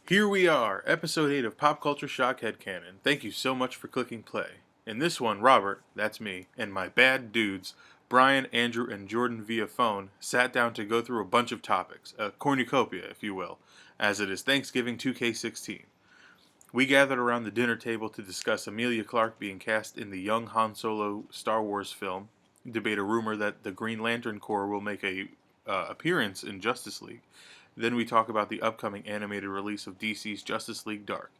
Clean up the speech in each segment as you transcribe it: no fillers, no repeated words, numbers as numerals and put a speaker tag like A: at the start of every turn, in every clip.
A: Here we are, episode 8 of Pop Culture Shock Headcannon. Thank you so much for clicking play. In this one, Robert, that's me, and my bad dudes, Brian, Andrew, and Jordan via phone, sat down to go through a bunch of topics, a cornucopia, if you will, as it is Thanksgiving 2K16. We gathered around the dinner table to discuss Emilia Clarke being cast in the young Han Solo Star Wars film, debate a rumor that the Green Lantern Corps will make a appearance in Justice League. Then we talk about the upcoming animated release of DC's Justice League Dark.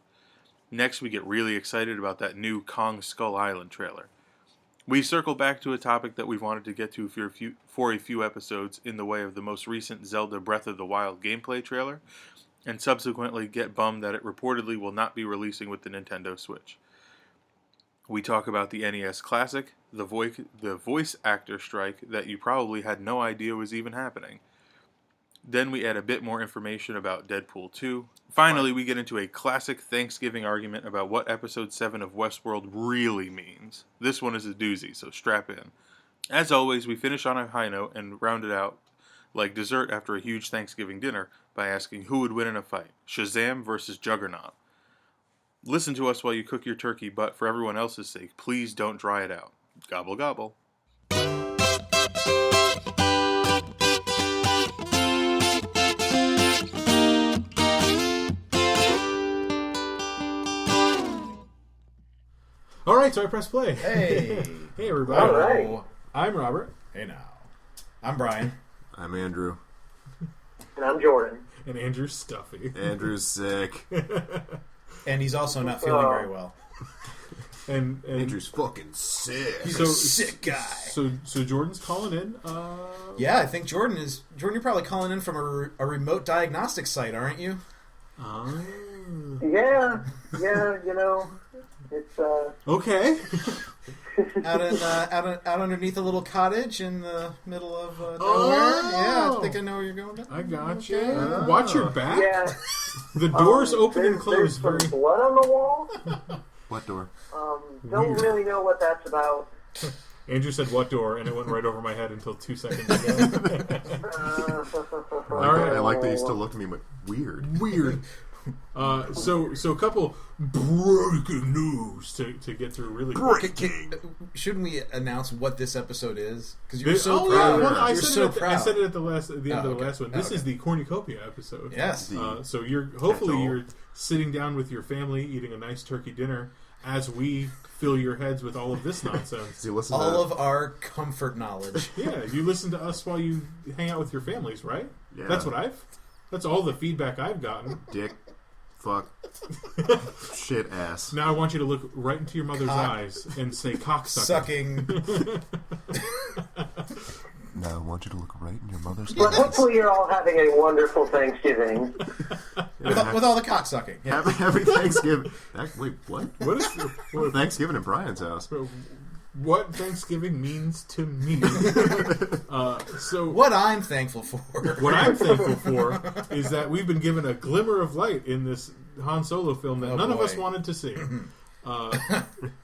A: Next, we get really excited about that new Kong Skull Island trailer. We circle back to a topic that we've wanted to get to for a few episodes in the way of the most recent Zelda Breath of the Wild gameplay trailer, and subsequently get bummed that it reportedly will not be releasing with the Nintendo Switch. We talk about the NES Classic, the voice actor strike that you probably had no idea was even happening. Then we add a bit more information about Deadpool 2. Finally, we get into a classic Thanksgiving argument about what Episode 7 of Westworld really means. This one is a doozy, so strap in. As always, we finish on a high note and round it out like dessert after a huge Thanksgiving dinner by asking who would win in a fight, Shazam versus Juggernaut. Listen to us while you cook your turkey, but for everyone else's sake, please don't dry it out. Gobble gobble.
B: Alright, so I press play.
C: Hey.
B: Hey, everybody.
C: All right.
B: I'm Robert.
C: Hey now. I'm Brian.
D: I'm Andrew.
E: And I'm Jordan.
B: And Andrew's stuffy.
D: Andrew's sick.
C: And he's also not feeling very well.
B: And
D: Andrew's fucking sick.
C: He's a sick guy.
B: So Jordan's calling in.
C: Yeah, I think Jordan, you're probably calling in from a remote diagnostic site, aren't you?
E: Yeah, you know, it's
B: Okay.
C: out underneath a little cottage in the middle of nowhere. Yeah, I think I know where you're going.
B: I got you.
C: Okay.
B: Watch your back.
E: yeah.
B: The doors open and close.
E: There's some blood on the wall.
D: What door?
E: Don't
B: Weird.
E: really know what that's about.
B: Andrew said what door, and it went right over my head until 2 seconds ago.
D: I like that you still looked at me and went, weird.
B: So a couple breaking news to get through really quick.
C: Shouldn't we announce what this episode is? Because you're
B: Oh,
C: so
B: yeah,
C: proud.
B: well, I
C: You're
B: said
C: so
B: it
C: proud.
B: I said it at the end of the
C: okay.
B: last one. This is the cornucopia episode.
C: Yes.
B: So you're sitting down with your family, eating a nice turkey dinner, as we fill your heads with all of this nonsense.
D: You listen
C: All
D: to
C: of our comfort knowledge.
B: Yeah, you listen to us while you hang out with your families, right?
D: Yeah.
B: That's all the feedback I've gotten.
D: dick, fuck, shit, ass.
B: Now I want you to look right into your mother's eyes and say cocksucker.
C: Sucking.
D: Now I want you to look right in your mother's
E: But
D: eyes.
E: hopefully you're all having a wonderful Thanksgiving.
C: with all the cock sucking. Yeah.
D: Happy Thanksgiving. Wait, what?
B: What is
D: Thanksgiving at Brian's house.
B: what Thanksgiving means to me? So
C: What I'm thankful for.
B: what I'm thankful for is that we've been given a glimmer of light in this Han Solo film that none of us wanted to see.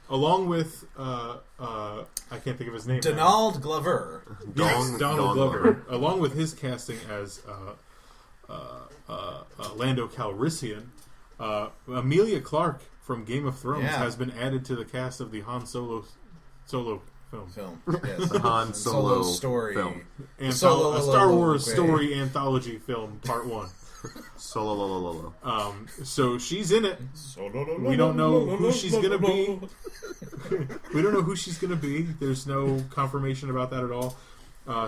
B: Along with I can't think of his name.
C: Donald Glover.
B: Yes, Donald Glover. Along with his casting as Lando Calrissian, Emilia Clarke from Game of Thrones has been added to the cast of the Han Solo film.
C: Yes.
D: The Han Solo
C: story.
D: film.
B: A Star Wars story anthology film, part 1.
D: Solo.
B: So she's in it. We don't know who she's gonna be. We don't know who she's gonna be. There's no confirmation about that at all.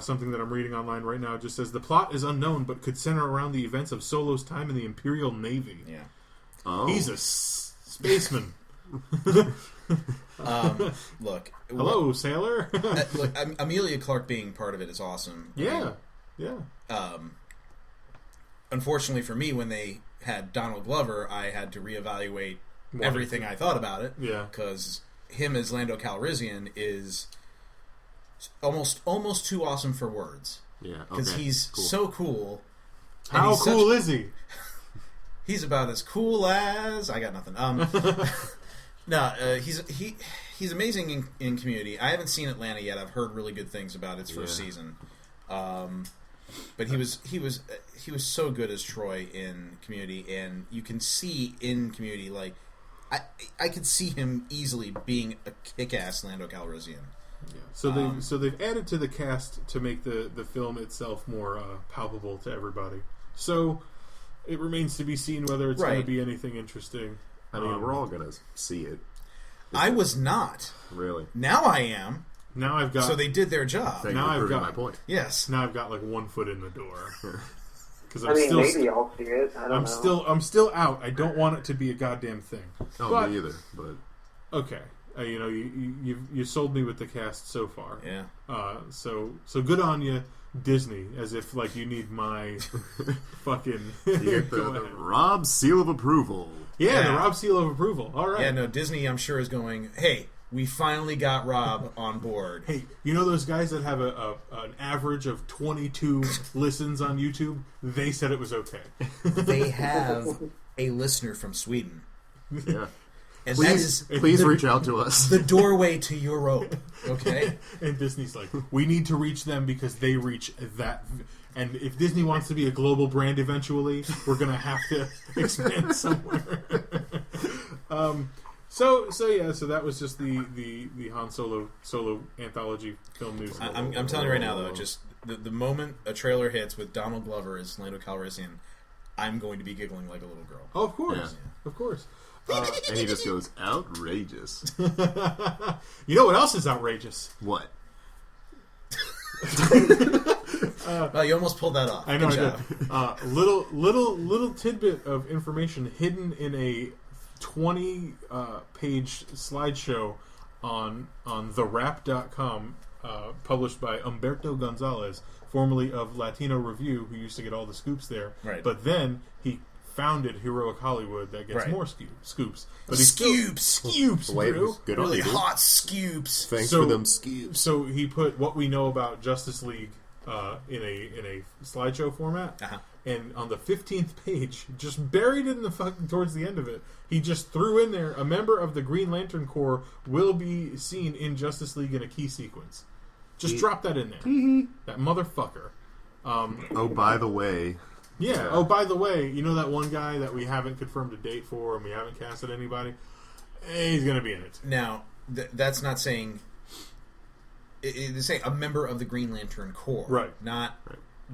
B: Something that I'm reading online right now just says the plot is unknown, but could center around the events of Solo's time in the Imperial Navy.
C: Yeah.
D: Oh.
B: He's a spaceman.
C: Look.
B: Hello, sailor.
C: Look, Emilia Clarke being part of it is awesome.
B: Yeah.
C: Unfortunately for me, when they had Donald Glover, I had to reevaluate everything I thought about it.
B: Yeah.
C: Because him as Lando Calrissian is almost too awesome for words.
D: Yeah.
C: Because
D: Okay,
C: he's
D: cool.
C: so cool.
B: How cool is he?
C: He's about as cool as... I got nothing. No, he's amazing in Community. I haven't seen Atlanta yet. I've heard really good things about its first season. But he was so good as Troy in Community, and you can see in Community, like, I could see him easily being a kick-ass Lando Calrissian.
B: Yeah. So they've added to the cast to make the film itself more palpable to everybody. So it remains to be seen whether it's going to be anything interesting.
D: I mean, we're all gonna see it.
C: I was not.
D: Really?
C: Now I am.
B: Now I've got.
C: So they did their job.
D: Thank
B: Now
D: you for
B: I've
D: proving
B: got
D: my point.
C: Yes.
B: Now I've got like 1 foot in the door. Because
E: maybe I'll see it. I don't know.
B: I'm still out. I don't want it to be a goddamn thing.
D: Oh, me either. But
B: okay, you sold me with the cast so far.
C: Yeah.
B: So good on you, Disney. As if like you need my fucking
D: you get the Rob seal of approval.
B: Yeah, the Rob seal of approval. All right.
C: Yeah, no, Disney, I'm sure, is going, hey, we finally got Rob on board.
B: Hey, you know those guys that have an average of 22 listens on YouTube? They said it was okay.
C: They have a listener from Sweden.
D: Yeah.
C: And
D: Please reach out to us.
C: The doorway to Europe, okay?
B: And Disney's like, we need to reach them because they reach that. And if Disney wants to be a global brand eventually, we're going to have to expand somewhere. So that was just the Han Solo anthology film news.
C: I'm telling you right now, though, just the moment a trailer hits with Donald Glover as Lando Calrissian, I'm going to be giggling like a little girl.
B: Oh, of course.
C: Yeah.
B: Of course.
D: And he just goes, outrageous.
B: You know what else is outrageous?
D: What?
C: Well, you almost pulled that off.
B: I know.
C: Good
B: I
C: job.
B: did. Little tidbit of information hidden in a 20 page slideshow on therap.com, published by Humberto Gonzalez, formerly of Latino Review, who used to get all the scoops there.
C: Right.
B: But then he founded Heroic Hollywood that gets
C: Right.
B: more scoops. But
C: Scoops,
D: Wait,
C: bro.
D: good on
C: Really
D: you, dude.
C: hot scoops.
D: Thanks
B: So-
D: for them skis.
B: So he put what we know about Justice League in a slideshow format,
C: Uh-huh.
B: and on the 15th page, just buried in the fucking towards the end of it, he just threw in there a member of the Green Lantern Corps will be seen in Justice League in a key sequence. Just drop that in there. That motherfucker.
D: Oh, by the way.
B: Yeah. Oh, by the way, you know that one guy that we haven't confirmed a date for and we haven't casted anybody? He's going to be in it.
C: Now, that's not saying... It's saying a member of the Green Lantern Corps.
B: Right.
C: Not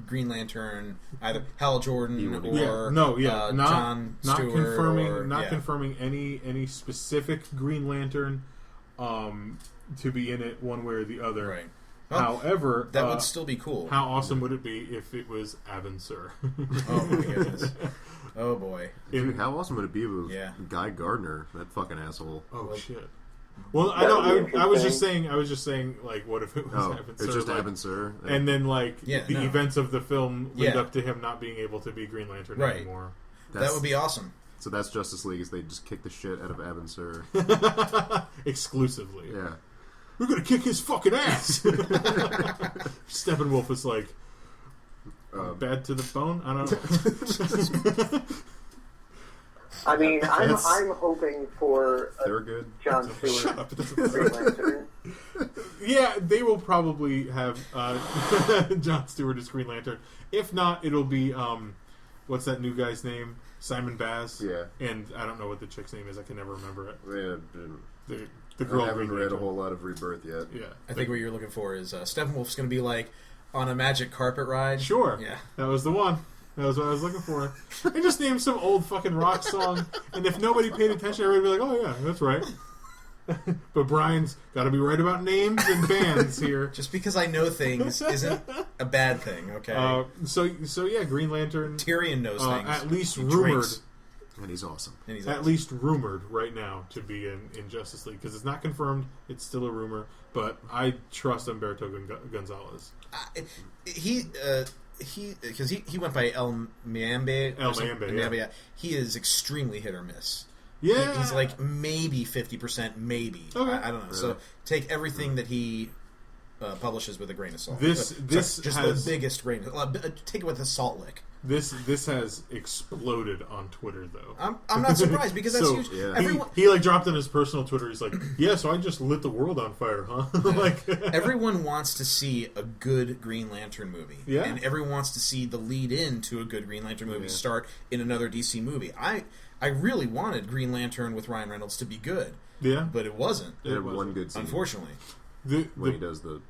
C: Green Lantern, either Hal Jordan or
B: not
C: John Stewart.
B: Confirming any specific Green Lantern to be in it one way or the other.
C: Right. Well,
B: however,
C: that would still be cool.
B: How awesome would it be if it was Abin Sur?
C: Oh my goodness. Oh boy.
D: Dude, how awesome would it be if it was
C: Yeah.
D: Guy Gardner, that fucking asshole?
B: Oh shit. Well, I
E: That
B: know.
E: would be
B: I was just saying. Like, what if it was
D: Oh,
B: Abin Sur?
D: it's just
B: like,
D: Abin Sur.
B: and then the
C: no.
B: events of the film lead
C: Yeah.
B: up to him not being able to be Green Lantern
C: Right.
B: anymore.
C: That would be awesome.
D: So that's Justice League, is they just kick the shit out of Abin Sur.
B: Exclusively.
D: Yeah.
B: We're gonna kick his fucking ass. Steppenwolf is like bad to the bone. I don't know.
E: I mean, I'm
D: That's-
E: hoping for a
D: They're good.
E: John
B: Shut
E: Stewart
B: up.
E: Green Lantern.
B: Yeah, they will probably have John Stewart as Green Lantern. If not, it'll be what's that new guy's name? Simon Baz.
D: Yeah.
B: And I don't know what the chick's name is. I can never remember it.
D: Yeah,
B: The girl.
D: I haven't
B: Green
D: read a
B: Lantern.
D: whole lot of Rebirth yet.
B: Yeah.
C: I think what you're looking for is Steppenwolf's going to be like on a magic carpet ride.
B: Sure.
C: Yeah.
B: That was the one. That was what I was looking for. They just named some old fucking rock song, and if nobody paid attention, everybody would be like, "Oh yeah, that's right." But Brian's got to be right about names and bands here.
C: Just because I know things isn't a bad thing, okay?
B: So yeah, Green Lantern.
C: Tyrion knows things.
B: At least
C: He
B: rumored.
C: drinks,
D: And he's awesome.
C: and he's
B: At
C: awesome.
B: least rumored right now to be in Justice League because it's not confirmed. It's still a rumor, but I trust Humberto Gonzalez.
C: Because he went by El Mayambe.
B: El Mayambe, yeah.
C: He is extremely hit or miss.
B: Yeah,
C: He's like maybe 50%, maybe.
B: Okay.
C: I don't know. So take everything that he publishes with a grain of salt.
B: This
C: just
B: has
C: the biggest grain. Take it with a salt lick.
B: This has exploded on Twitter though.
C: I'm not surprised because that's
B: So,
C: huge.
D: yeah.
C: Everyone,
B: He like dropped on his personal Twitter. He's like, "Yeah, so I just lit the world on fire, huh?" Like
C: everyone wants to see a good Green Lantern movie.
B: Yeah.
C: And everyone wants to see the lead in to a good Green Lantern movie start in another DC movie. I really wanted Green Lantern with Ryan Reynolds to be good.
B: yeah,
C: But it wasn't.
D: It had one good scene
C: Unfortunately.
D: when he does the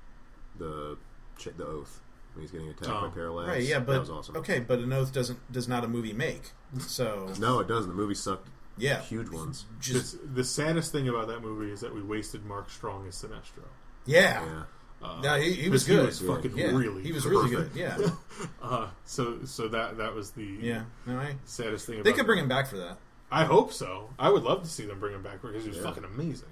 D: oath when he's getting attacked by Parallax.
C: Right, yeah, but
D: that was awesome.
C: okay, but an oath does not a movie make. So
D: No, it doesn't. The movie sucked.
C: yeah.
D: Huge ones.
C: Just
B: the saddest thing about that movie is that we wasted Mark Strong as Sinestro.
C: yeah.
D: Yeah.
C: No, he was
B: Because
C: good.
B: He was fucking
C: Yeah,
B: really.
C: he was really good.
B: perfect.
C: Yeah.
B: So that was the
C: Yeah. No,
B: saddest thing.
C: they
B: about
C: could bring him back for that.
B: I hope so. I would love to see them bring him back because he was
D: Yeah.
B: fucking amazing.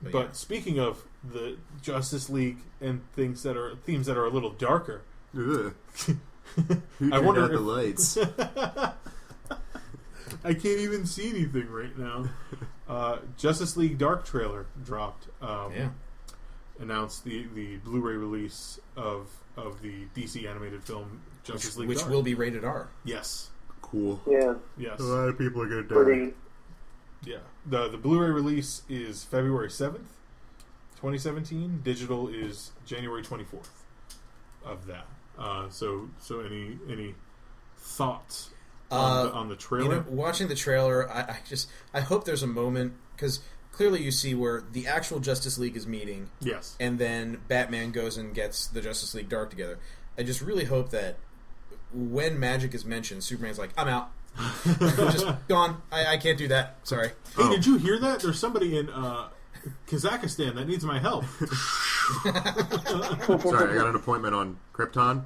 B: But
C: yeah.
B: speaking of the Justice League and themes that are a little darker,
D: Ugh. Who
B: I
D: turned
B: wonder
D: out the
B: if-
D: lights?
B: I can't even see anything right now. Justice League Dark trailer dropped.
C: Yeah.
B: Announced the Blu Ray release of the DC animated film Justice League
C: Which
B: Dark.
C: will be rated R.
B: Yes.
D: Cool.
E: Yeah,
B: Yes.
D: A lot of people are gonna die.
E: pretty.
B: Yeah. The Blu-ray release is February 7th, 2017. Digital is January 24th of that. So any thoughts on the trailer?
C: You know, watching the trailer, I hope there's a moment because clearly you see where the actual Justice League is meeting,
B: Yes.
C: and then Batman goes and gets the Justice League Dark together. I just really hope that when magic is mentioned, Superman's like, "I'm out, just gone. I can't do that. Sorry."
B: Hey, did you hear that? There's somebody in Kazakhstan that needs my help.
D: Sorry, I got an appointment on Krypton.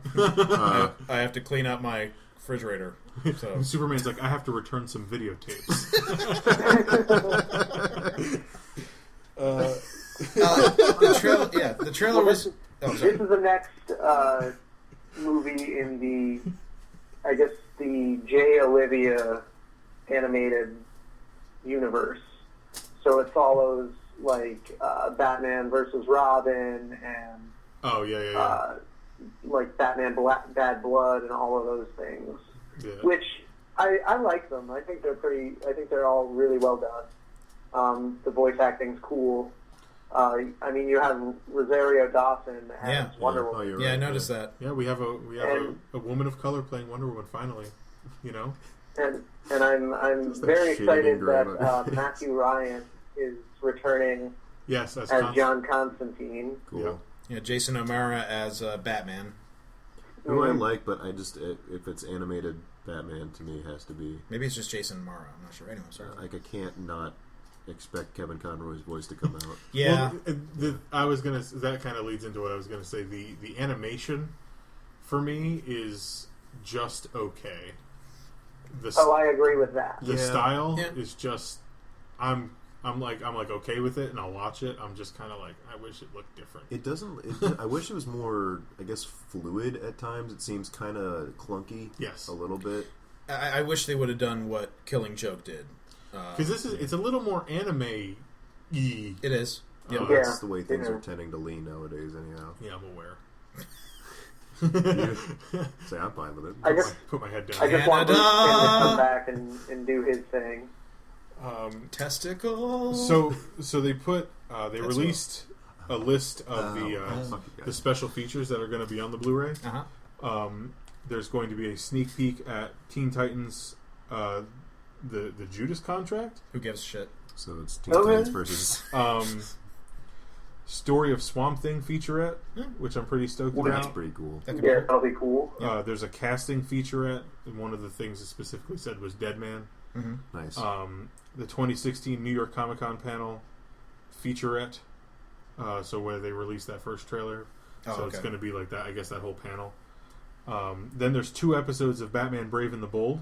C: I have to clean out my refrigerator. So
B: Superman's like, I have to return some videotapes.
C: the trailer was. Oh, sorry.
E: This is the next movie in the, I guess, the J. Olivia animated universe. So it follows like Batman versus Robin and
B: Oh yeah.
E: like Batman Bad Blood and all of those things.
B: Yeah.
E: Which I like them. I think they're pretty. I think they're all really well done. The voice acting's cool. I mean, you have Rosario Dawson as
C: Yeah.
E: Wonder
D: Oh,
E: Woman.
D: you're
C: Yeah, I
D: right.
C: noticed that.
B: Yeah, we have
E: And-
B: a woman of color playing Wonder Woman finally. You know.
E: And I'm
D: Just that
E: very
D: shitty
E: excited
D: grandma.
E: that Matthew Ryan is returning
B: Yes, as
E: as John Constantine.
D: Cool.
B: Yeah.
C: Yeah, Jason O'Mara as Batman.
D: Who I like, but I just if it's animated Batman, to me, it has to be
C: Maybe it's just Jason O'Mara. I'm not sure. Anyway, sorry.
D: like I can't not expect Kevin Conroy's voice to come out.
C: Yeah.
B: Well, that kind of leads into what I was gonna say. The animation for me is just okay.
E: I agree with that.
B: The
D: Yeah.
B: style
C: Yeah.
B: is just I'm like okay with it, and I'll watch it. I'm just kind of like, I wish it looked different.
D: It doesn't. I wish it was more, I guess, fluid at times. It seems kind of clunky.
B: Yes.
D: A little bit.
C: I wish they would have done what Killing Joke did.
B: Because it's a little more anime-y.
C: It is.
B: Yeah.
C: Yeah.
D: That's the way things
E: Yeah.
D: are tending to lean nowadays. Anyhow.
B: Yeah, I'm aware.
D: Say I'm fine with it.
E: I just
B: Put my head down.
E: I just want Bruce
C: Canada!
E: Campbell to come back and do his thing.
C: Testicles.
B: So they put they
C: That's
B: released a list of
D: fuck you
B: the
D: guys.
B: special features that are going to be on the Blu-ray.
C: Uh-huh.
B: There's going to be a sneak peek at Teen Titans, the Judas Contract,
C: Who gives a shit?
D: So it's Teen
E: Okay.
D: Titans versus.
B: Story of Swamp Thing featurette, which I'm pretty stoked
D: That's
B: about.
D: pretty cool.
C: That could be
E: Yeah,
C: cool.
E: that'll be cool.
B: There's a casting featurette, and one of the things it specifically said was Deadman.
C: Mm-hmm.
D: Nice.
B: The 2016 New York Comic Con panel featurette. So where they released that first trailer,
C: Oh,
B: so it's
C: okay.
B: going to be like that. I guess that whole panel. Then there's 2 episodes of Batman: Brave and the Bold,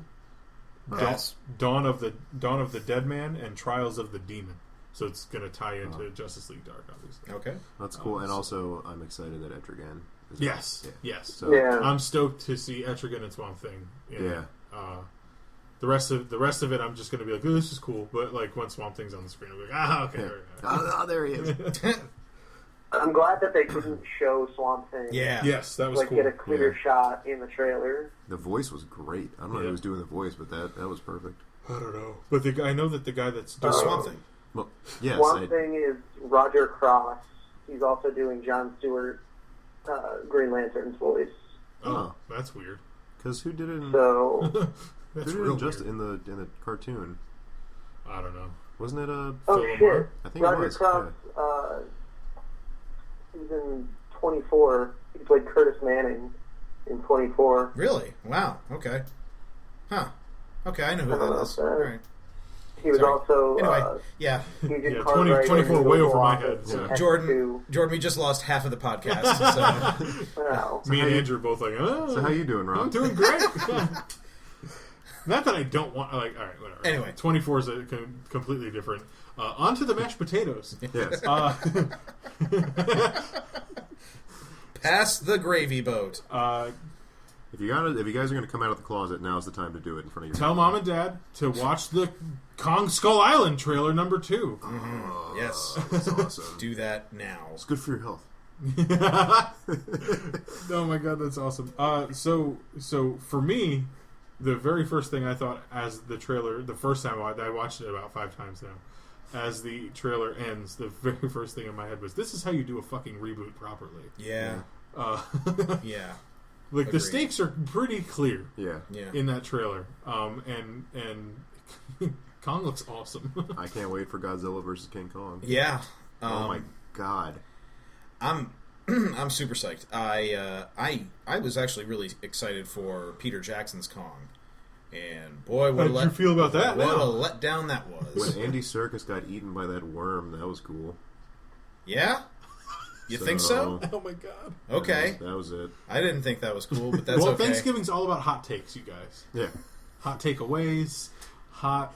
C: Yes.
B: Dawn of the Dead Man, and Trials of the Demon. So it's going to tie into Justice League Dark, obviously.
C: Okay.
D: That's cool. And also, I'm excited that Etrigan is
B: Yes,
D: Yeah.
B: yes.
D: So,
E: Yeah.
B: I'm stoked to see Etrigan and Swamp Thing.
D: Yeah.
B: The rest of it, I'm just going to be like, oh, this is cool. But like when Swamp Thing's on the screen, I'm like, okay.
D: Oh, there he is.
E: I'm glad that they couldn't show Swamp Thing.
C: Yeah.
B: Yes, that was
E: Like
B: cool.
E: get a clear
D: Yeah.
E: shot in the trailer.
D: The voice was great. I don't know
B: Yeah.
D: who was doing the voice, but that was perfect.
B: I don't know, but I know that the guy that's doing
C: Swamp Thing.
D: Well, yes,
E: Swamp Thing is Roger Cross. He's also doing Jon Stewart, Green Lantern's voice.
B: Oh, that's weird.
D: because who did it? In,
E: So
B: That's
D: who did it
B: real
D: in just
B: weird.
D: in the cartoon?
B: I don't know.
D: Wasn't it a?
E: oh
B: Phil
E: shit,
B: Lamar?
D: I think
E: Roger
D: it was.
E: Cross. He's in 24. He played Curtis Manning in 24.
C: Really? Wow. Okay. Huh. Okay, I know who
E: I don't
C: that
E: know
C: is.
E: if that-
C: All right.
E: He was
C: Sorry.
E: also
C: Anyway, yeah.
E: Agent
B: Yeah,
E: Cartwright
B: 24
E: in the
B: way over
E: Oval
B: my
E: Office
B: head,
E: in
B: so.
C: Jordan,
E: X2.
C: we just lost half of the podcast. So.
E: Wow.
B: Me and Andrew are both like, oh.
D: So how you doing, Rob?
B: I'm doing great. Not that I don't want. Like, all right, whatever.
C: Anyway.
B: 24 is completely different. On to the mashed potatoes.
D: Yes.
C: Pass the gravy boat.
D: If you guys are going to come out of the closet, now's the time to do it in front of your.
B: Tell mom and dad to watch the Kong Skull Island trailer number 2.
C: Yes.
D: That's awesome.
C: Do that now.
D: It's good for your health.
B: Oh my god, that's awesome. So for me, the very first thing I thought as the trailer, the first time I watched it about 5 times now, as the trailer ends, the very first thing in my head was, this is how you do a fucking reboot properly.
C: Yeah.
B: Uh,
C: Yeah.
B: like the
C: Agreed.
B: stakes are pretty clear
D: Yeah.
C: Yeah.
B: in that trailer. And Kong looks awesome.
D: I can't wait for Godzilla versus King Kong.
C: Yeah.
D: Oh my god.
C: I'm super psyched. I was actually really excited for Peter Jackson's Kong, and boy,
B: How did you feel about that
C: What
B: now?
C: a letdown that was.
D: When Andy Serkis got eaten by that worm, that was cool.
C: Yeah, you think so?
B: Oh my god.
C: Okay,
D: That was it.
C: I didn't think that was cool, but that's
B: Well,
C: okay.
B: Thanksgiving's all about hot takes, you guys.
D: Yeah.
B: Hot takeaways, hot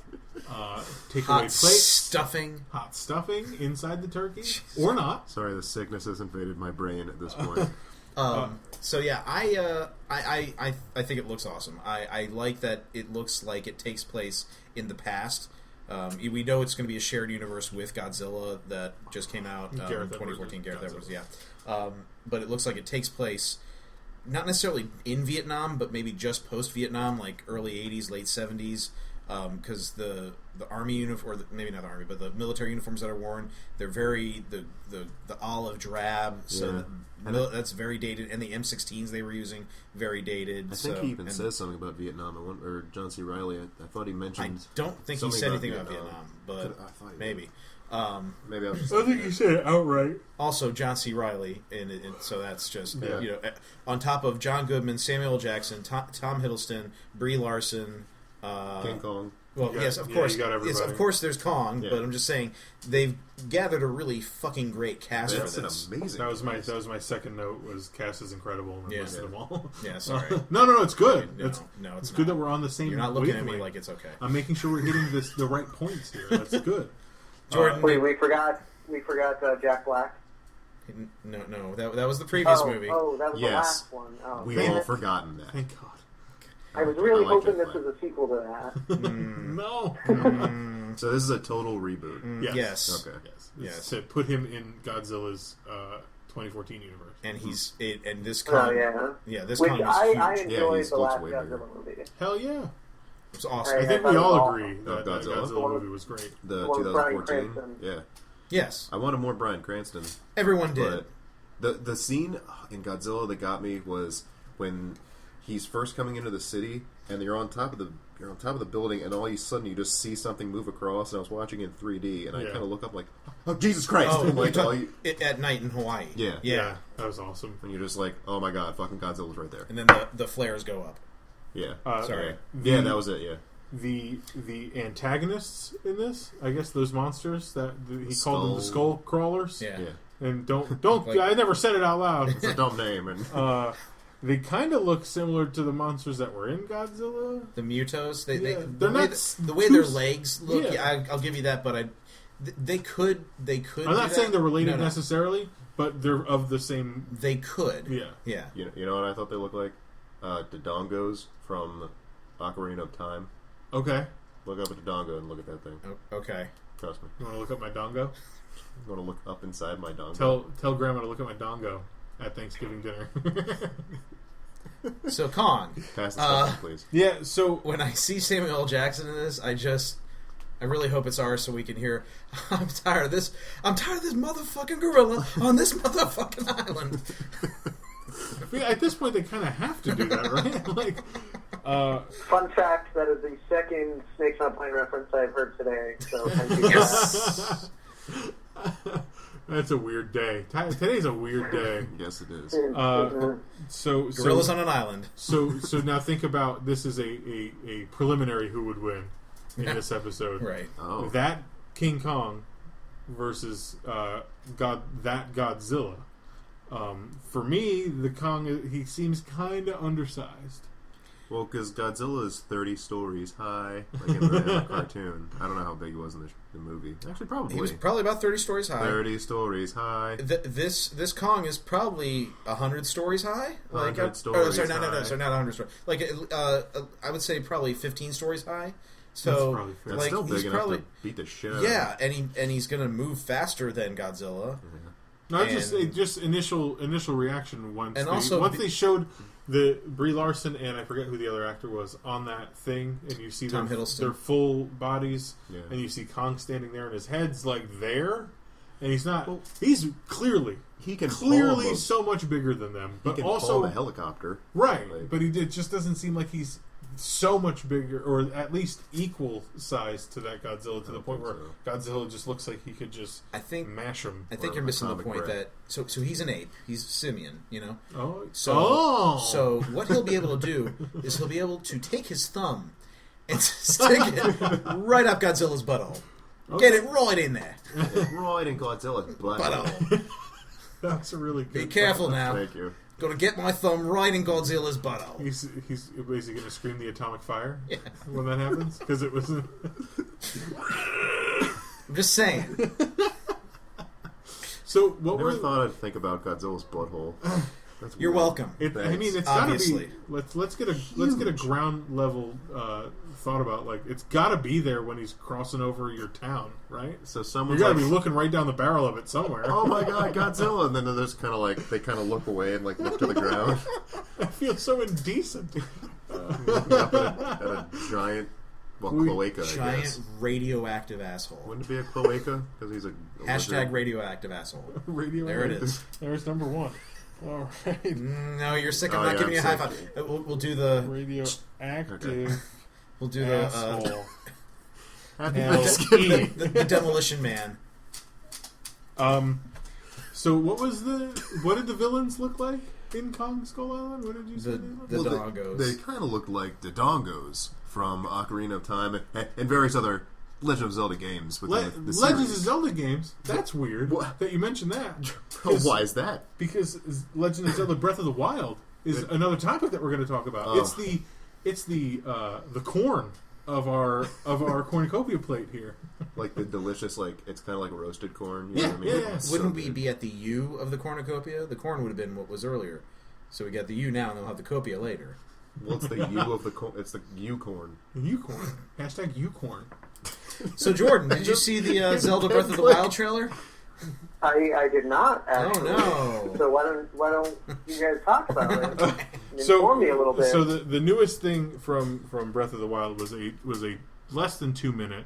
B: takeaway
C: Hot
B: plates,
C: stuffing.
B: hot stuffing inside the turkey, or not.
D: Sorry, the sickness has invaded my brain at this point.
C: So yeah, I think it looks awesome. I like that it looks like it takes place in the past. We know it's going to be a shared universe with Godzilla that just came out in
B: Gareth Edwards
C: 2014. Gareth
B: Godzilla.
C: Edwards, yeah. But it looks like it takes place not necessarily in Vietnam, but maybe just post Vietnam, like early 80s, late 70s. Because the army uniform, or maybe not the army, but the military uniforms that are worn, they're very the olive drab, so that's very dated. And the M16s they were using, very dated.
D: I think he even says something about Vietnam. Or John C. Reilly. I thought he
C: I
D: mentioned.
C: don't think he
D: something
C: said
D: about
C: anything about
D: Vietnam.
C: Vietnam, but
D: I thought he
C: maybe.
D: Maybe I was just.
B: I think you said it outright.
C: Also, John C. Reilly, and so that's just
D: Yeah.
C: on top of John Goodman, Samuel L. Jackson, Tom Hiddleston, Brie Larson.
D: King Kong.
C: Well,
B: You got-
C: yes, of
B: yeah,
C: course.
B: you got
C: Yes,
B: everybody.
C: of course. There's Kong,
D: Yeah.
C: but I'm just saying they've gathered a really fucking great cast
D: That's
C: for
D: an
C: this.
D: amazing.
B: That was my second note. Was cast is incredible and
C: Yeah.
B: listed them all.
C: Yeah, sorry.
B: No, it's good.
C: No,
B: it's
C: no, it's
B: good
C: not.
B: that we're on the same.
C: You're not looking at me
B: wavelength.
C: like it's okay.
B: I'm making sure we're hitting the right points here. That's good.
C: Jordan,
E: Wait, we forgot Jack Black.
C: no, that was the previous movie.
E: Oh, that was the
D: Yes.
E: last one. Oh,
D: We've
E: damn
D: all
E: it.
D: forgotten that.
B: Thank God.
E: I was really
D: I like
E: hoping
D: Jack
E: this was a sequel to that.
B: No.
D: So this is a total reboot.
B: Yes.
C: Yes.
D: Okay.
B: Yes.
C: Yes.
B: To put him in Godzilla's 2014 universe.
C: And and this
E: Oh
C: Kong,
E: yeah.
C: this
E: Which
C: Kong was huge.
E: I
D: Yeah,
E: enjoyed
D: he's
E: the
D: looks
E: last
D: way bigger.
E: Godzilla movie.
B: Hell yeah.
C: It was awesome.
B: I think
E: thought
B: we
E: it was
B: all
E: awesome.
B: agree that
D: Godzilla?
B: Godzilla movie was great.
D: The
E: The one with Bryan
D: 2014.
E: Cranston.
D: Yeah.
C: Yes,
D: I wanted more Bryan Cranston.
C: everyone did.
D: But the scene in Godzilla that got me was when he's first coming into the city and you're on top of the building and all of a sudden you just see something move across, and I was watching in 3D and I
B: Yeah.
D: kind of look up like, oh Jesus Christ!
C: Oh,
D: And,
C: you're
D: like, all
C: talking-
D: you-
C: at night in Hawaii.
D: Yeah.
C: yeah.
B: That was awesome.
D: and you're just like, oh my god, fucking Godzilla's right there.
C: And then the flares go up.
D: Yeah.
C: Sorry.
D: Yeah, that was it. Yeah.
B: The antagonists in this, I guess those monsters that he called them the
D: Skull.
B: skull crawlers.
C: Yeah.
D: Yeah.
B: And don't
C: Like-
B: I never said it out loud.
D: It's a dumb name, and
B: They kind of look similar to the monsters that were in Godzilla.
C: The Mutos,
B: Yeah,
C: the
B: they're
C: way,
B: not
C: the way
B: too
C: their
B: s-
C: legs look.
B: Yeah.
C: Yeah, I'll give you that, but they could.
B: I'm
C: do
B: not saying
C: that.
B: they're related
C: No.
B: necessarily, but they're of the same.
C: They could.
B: Yeah.
C: Yeah.
D: you know what I thought they looked like? The Dongos from Ocarina of Time.
B: Okay.
D: Look up at the dongo and look at that thing.
C: Oh, okay.
D: Trust me.
B: You want to look up my dongo?
D: I'm going to look up inside my dongo.
B: Tell Grandma to look at my dongo at Thanksgiving dinner.
C: So, Kong.
D: Pass the stuff, please.
B: Yeah, so...
C: When I see Samuel L. Jackson in this, I really hope it's ours so we can hear, I'm tired of this motherfucking gorilla on this motherfucking island.
B: At this point, they kind of have to do that, right?
E: Fun fact, that is the second Snakes on a Plane reference I've heard today. So thank you.
C: Yes.
B: That's a weird day. Today's a weird day.
D: Yes, it is.
B: So
C: Gorillas on an island.
B: So now think about this is a preliminary who would win in this episode.
C: Right.
D: Oh.
B: That King Kong versus Godzilla. For me, the Kong, he seems kind of undersized.
D: Well, because Godzilla is 30 stories high, like in the cartoon. I don't know how big he was in the movie. Actually, probably.
C: He was probably about 30 stories high.
D: 30 stories high.
C: This Kong is probably 100 stories high.
D: 100 stories
C: sorry,
D: high.
C: not 100 stories. Like, I would say probably 15 stories high. So
B: That's probably fair.
D: That's
C: like,
D: still
C: he's
D: big enough
C: probably,
D: to beat the shit out of
C: yeah,
D: him.
C: and he's gonna move faster than Godzilla.
B: No,
C: And-
B: just initial reaction once
C: And
B: they,
C: also
B: once they showed the Brie Larson and I forget who the other actor was on that thing, and you see
C: Tom
B: their
C: Hiddleston.
B: full bodies,
D: Yeah.
B: and you see Kong standing there, and his head's like there, and he's not. He's clearly
D: He can
B: clearly
D: palm
B: so much bigger than them,
D: he
B: but
D: can
B: also
D: palm a helicopter.
B: right.
D: Like-
B: But it just doesn't seem like he's so much bigger, or at least equal size to that Godzilla, to the point where Godzilla just looks like he could just
C: I think
B: mash him.
C: I think
D: Or
C: you're missing the
D: comic
C: point
D: bread.
C: that so he's an ape. He's simian, you know.
B: Oh,
C: So what he'll be able to do is he'll be able to take his thumb and stick it right up Godzilla's butthole.
B: Okay.
C: Get it right in there.
D: Right in Godzilla's butt.
C: Butthole.
B: That's a really good.
C: Be careful now.
D: Thank you.
C: Gonna get my thumb right in Godzilla's butthole.
B: He's basically going to scream the atomic fire
C: Yeah.
B: when that happens because it was.
C: I'm just saying.
B: So what
D: Never
B: were
D: thought I'd think about Godzilla's butthole. That's
C: You're
D: weird.
C: welcome.
B: I mean, it's got to
C: Obviously.
B: be. Let's get a ground level thought about like it's got to be there when he's crossing over your town, right?
D: So
B: You
D: someone's
B: got to
D: like,
B: be looking right down the barrel of it somewhere.
D: "Oh my god, Godzilla!" And then there's kind of like they kind of look away and like look to the ground,
B: I feel so indecent.
D: looking up at a giant, cloaca. I
C: Giant
D: guess.
C: radioactive asshole.
D: Wouldn't it be a cloaca? Because he's a
C: Hashtag
D: lizard.
C: radioactive asshole.
B: Radio.
C: There it is.
B: There's number one. All right.
C: No, you're sick. I'm
D: Oh,
C: not
D: yeah,
C: giving you a
D: I'm
C: high
D: sick.
C: five. We'll do the.
B: Radioactive
C: We'll do the.
B: asshole.
D: Happy
B: L-E.
D: Thanksgiving.
C: The Demolition Man.
B: So what did the villains look like in Kong Skull Island? What did you say?
C: The
B: they looked like?
C: dongos.
D: They kind of look like the Dongos from Ocarina of Time and various other Legend of Zelda games within the
B: Legends of
D: series.
B: Zelda games. That's weird
D: What?
B: that you mentioned that.
D: Oh, why is that?
B: Because Legend of Zelda: Breath of the Wild is another topic that we're going to talk about.
D: Oh.
B: It's the corn of our cornucopia plate here.
D: Like the delicious, like it's kind of like roasted corn. You
B: Yeah,
D: know what I mean?
B: yeah, yeah.
D: It's so
C: Wouldn't we
D: good.
C: be at the U of the cornucopia? The corn would have been what was earlier. So we got the U now, and they'll have the copia later.
D: Well, it's the U of the corn. It's the U corn.
B: Unicorn. Hashtag Ucorn.
C: So Jordan, did you see the Zelda Breath of the Wild trailer?
E: I did not
C: Oh
E: actually.
C: no!
E: So why don't you guys talk about it? And
B: So
E: inform me a little bit.
B: So the newest thing from Breath of the Wild was a less than 2 minute.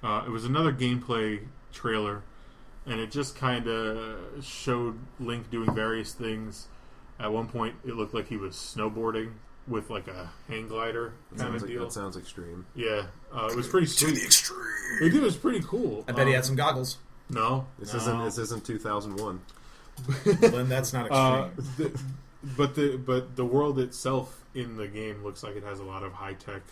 B: It was another gameplay trailer, and it just kind of showed Link doing various things. At one point, it looked like he was snowboarding with like a hang glider kind of deal.
D: That sounds extreme.
B: Yeah, it was pretty sweet.
C: extreme.
B: It was pretty cool.
C: I bet he had some goggles.
B: No,
D: This
B: no.
D: isn't 2001.
C: Then that's not extreme.
B: But the world itself in the game looks like it has a lot of high tech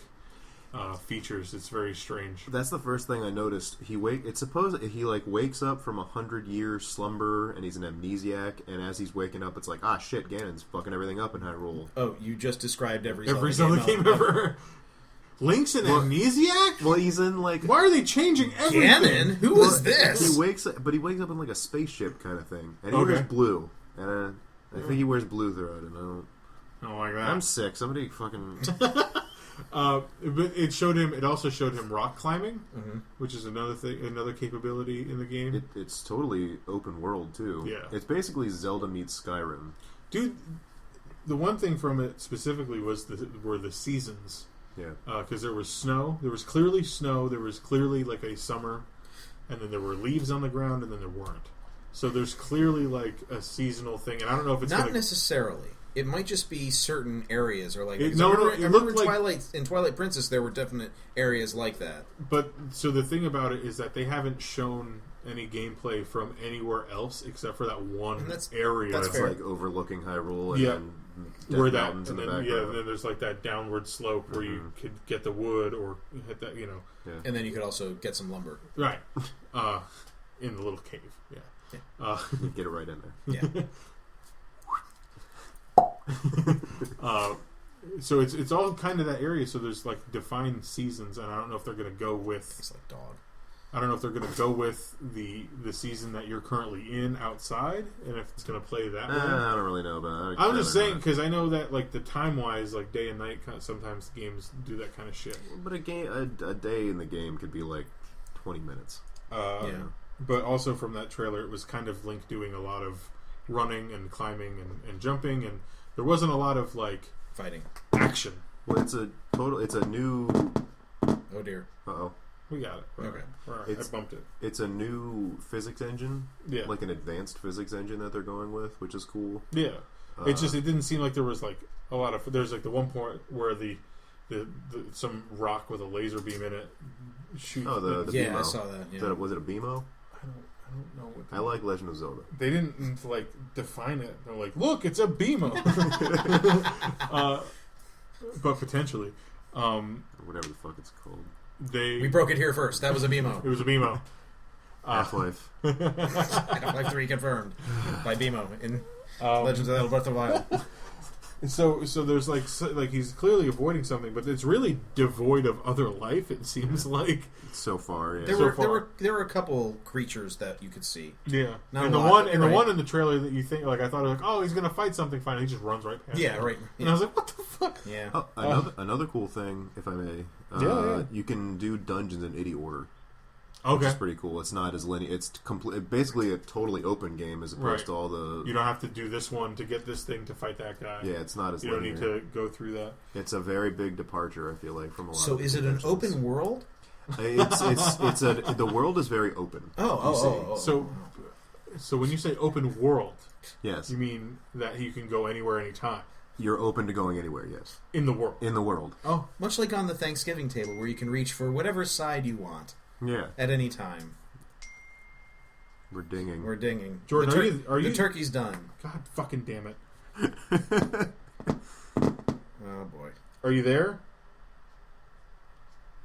B: features. It's very strange.
D: That's the first thing I noticed. He wakes up from 100 year slumber and he's an amnesiac. And as he's waking up, it's like shit, Ganon's fucking everything up in Hyrule.
C: Oh, you just described every
B: Zelda game ever. Link's an amnesiac?
D: Well, he's in like
B: Why are they changing everything?
C: Ganon? Who is this?
D: he wakes up in like a spaceship kind of thing, and he
B: Okay.
D: wears blue. And I think he wears blue throughout it. And I don't.
B: I don't like that.
D: I'm sick. Somebody fucking.
B: But it showed him. It also showed him rock climbing, which is another thing, another capability in the game.
D: It's totally open world too.
B: Yeah.
D: It's basically Zelda meets Skyrim.
B: Dude, the one thing from it specifically were the seasons.
D: Yeah.
B: Because there was snow. There was clearly snow. There was clearly like a summer, and then there were leaves on the ground, and then there weren't. So there's clearly like a seasonal thing, and I don't know if it's
C: not necessarily. It might just be certain areas, or like
B: I
C: remember
B: like,
C: in Twilight Princess there were definite areas like that.
B: But so the thing about it is that they haven't shown any gameplay from anywhere else except for that one area.
C: That's
D: it's
C: fair.
D: like overlooking Hyrule, and then
B: where
D: mountains in the background.
B: then there's like that downward slope where you could get the wood or hit that,
D: Yeah.
C: And then you could also get some lumber.
B: right, in the little cave. Yeah.
D: Get it right in there.
C: Yeah.
B: So it's all kind of that area. So there's like defined seasons, and I don't know if they're going to go with.
C: It's like dog.
B: I don't know if they're going to go with the season that you're currently in outside, and if it's going to play that way.
D: I don't really know about it.
B: I'm just saying because I know that like the time wise, like day and night, sometimes games do that kind of shit.
D: But a day in the game could be like 20 minutes.
C: Yeah.
B: But also from that trailer, it was kind of Link doing a lot of running and climbing and jumping, and there wasn't a lot of like
C: Fighting.
B: action.
D: Well, it's a new.
C: Oh dear.
D: Uh-oh.
B: We got it.
C: Okay.
B: I bumped it.
D: It's a new physics engine.
B: Yeah.
D: Like an advanced physics engine that they're going with, which is cool.
B: Yeah. It didn't seem like there was like a lot of. There's like the one point where the some rock with a laser beam in it shoots.
D: Oh, the
C: Yeah,
D: BMO.
C: I saw that. Yeah.
D: Was it a BMO?
B: I don't know what.
D: I like Legend of Zelda.
B: They didn't like define it. They're like, look, it's a BMO. But potentially,
D: Whatever the fuck it's called.
C: We broke it here first. That was a BMO.
B: It was a BMO.
D: Half-Life.
C: Half-Life 3 confirmed by BMO in Legends of Zelda Breath of the Wild.
B: So there's like he's clearly avoiding something, but it's really devoid of other life. It seems like
D: So far, yeah.
C: There were a couple creatures that you could see.
B: yeah.
C: Not
B: And
C: a
B: the
C: lot,
B: one
C: but
B: and the
C: right.
B: one in the trailer that you think like I thought like he's gonna fight something. Fine, he just runs right past.
C: Yeah,
B: it.
C: right.
B: And I was like, what the fuck?
C: Yeah.
D: Oh, another cool thing, if I may.
B: Yeah.
D: You can do dungeons in idiot order.
B: Okay.
D: Which is pretty cool. It's not as linear. It's basically a totally open game as opposed
B: Right.
D: to all the.
B: You don't have to do this one to get this thing to fight that guy.
D: Yeah, it's not as
B: You don't
D: linear.
B: need to go through that.
D: It's a very big departure. I feel like from a lot.
C: So
D: of
C: is it an
D: conventions.
C: open world?
D: The world is very open.
C: Oh.
B: So when you say open world,
D: Yes,
B: you mean that you can go anywhere, anytime
D: you're open to going anywhere. Yes,
B: in the world.
D: in the world.
B: Oh,
C: Much like on the Thanksgiving table, where you can reach for whatever side you want
D: Yeah,
C: at any time.
D: we're dinging.
C: We're dinging.
B: Jordan, are you?
C: The turkey's done.
B: God fucking damn it!
C: Oh boy.
B: Are you there?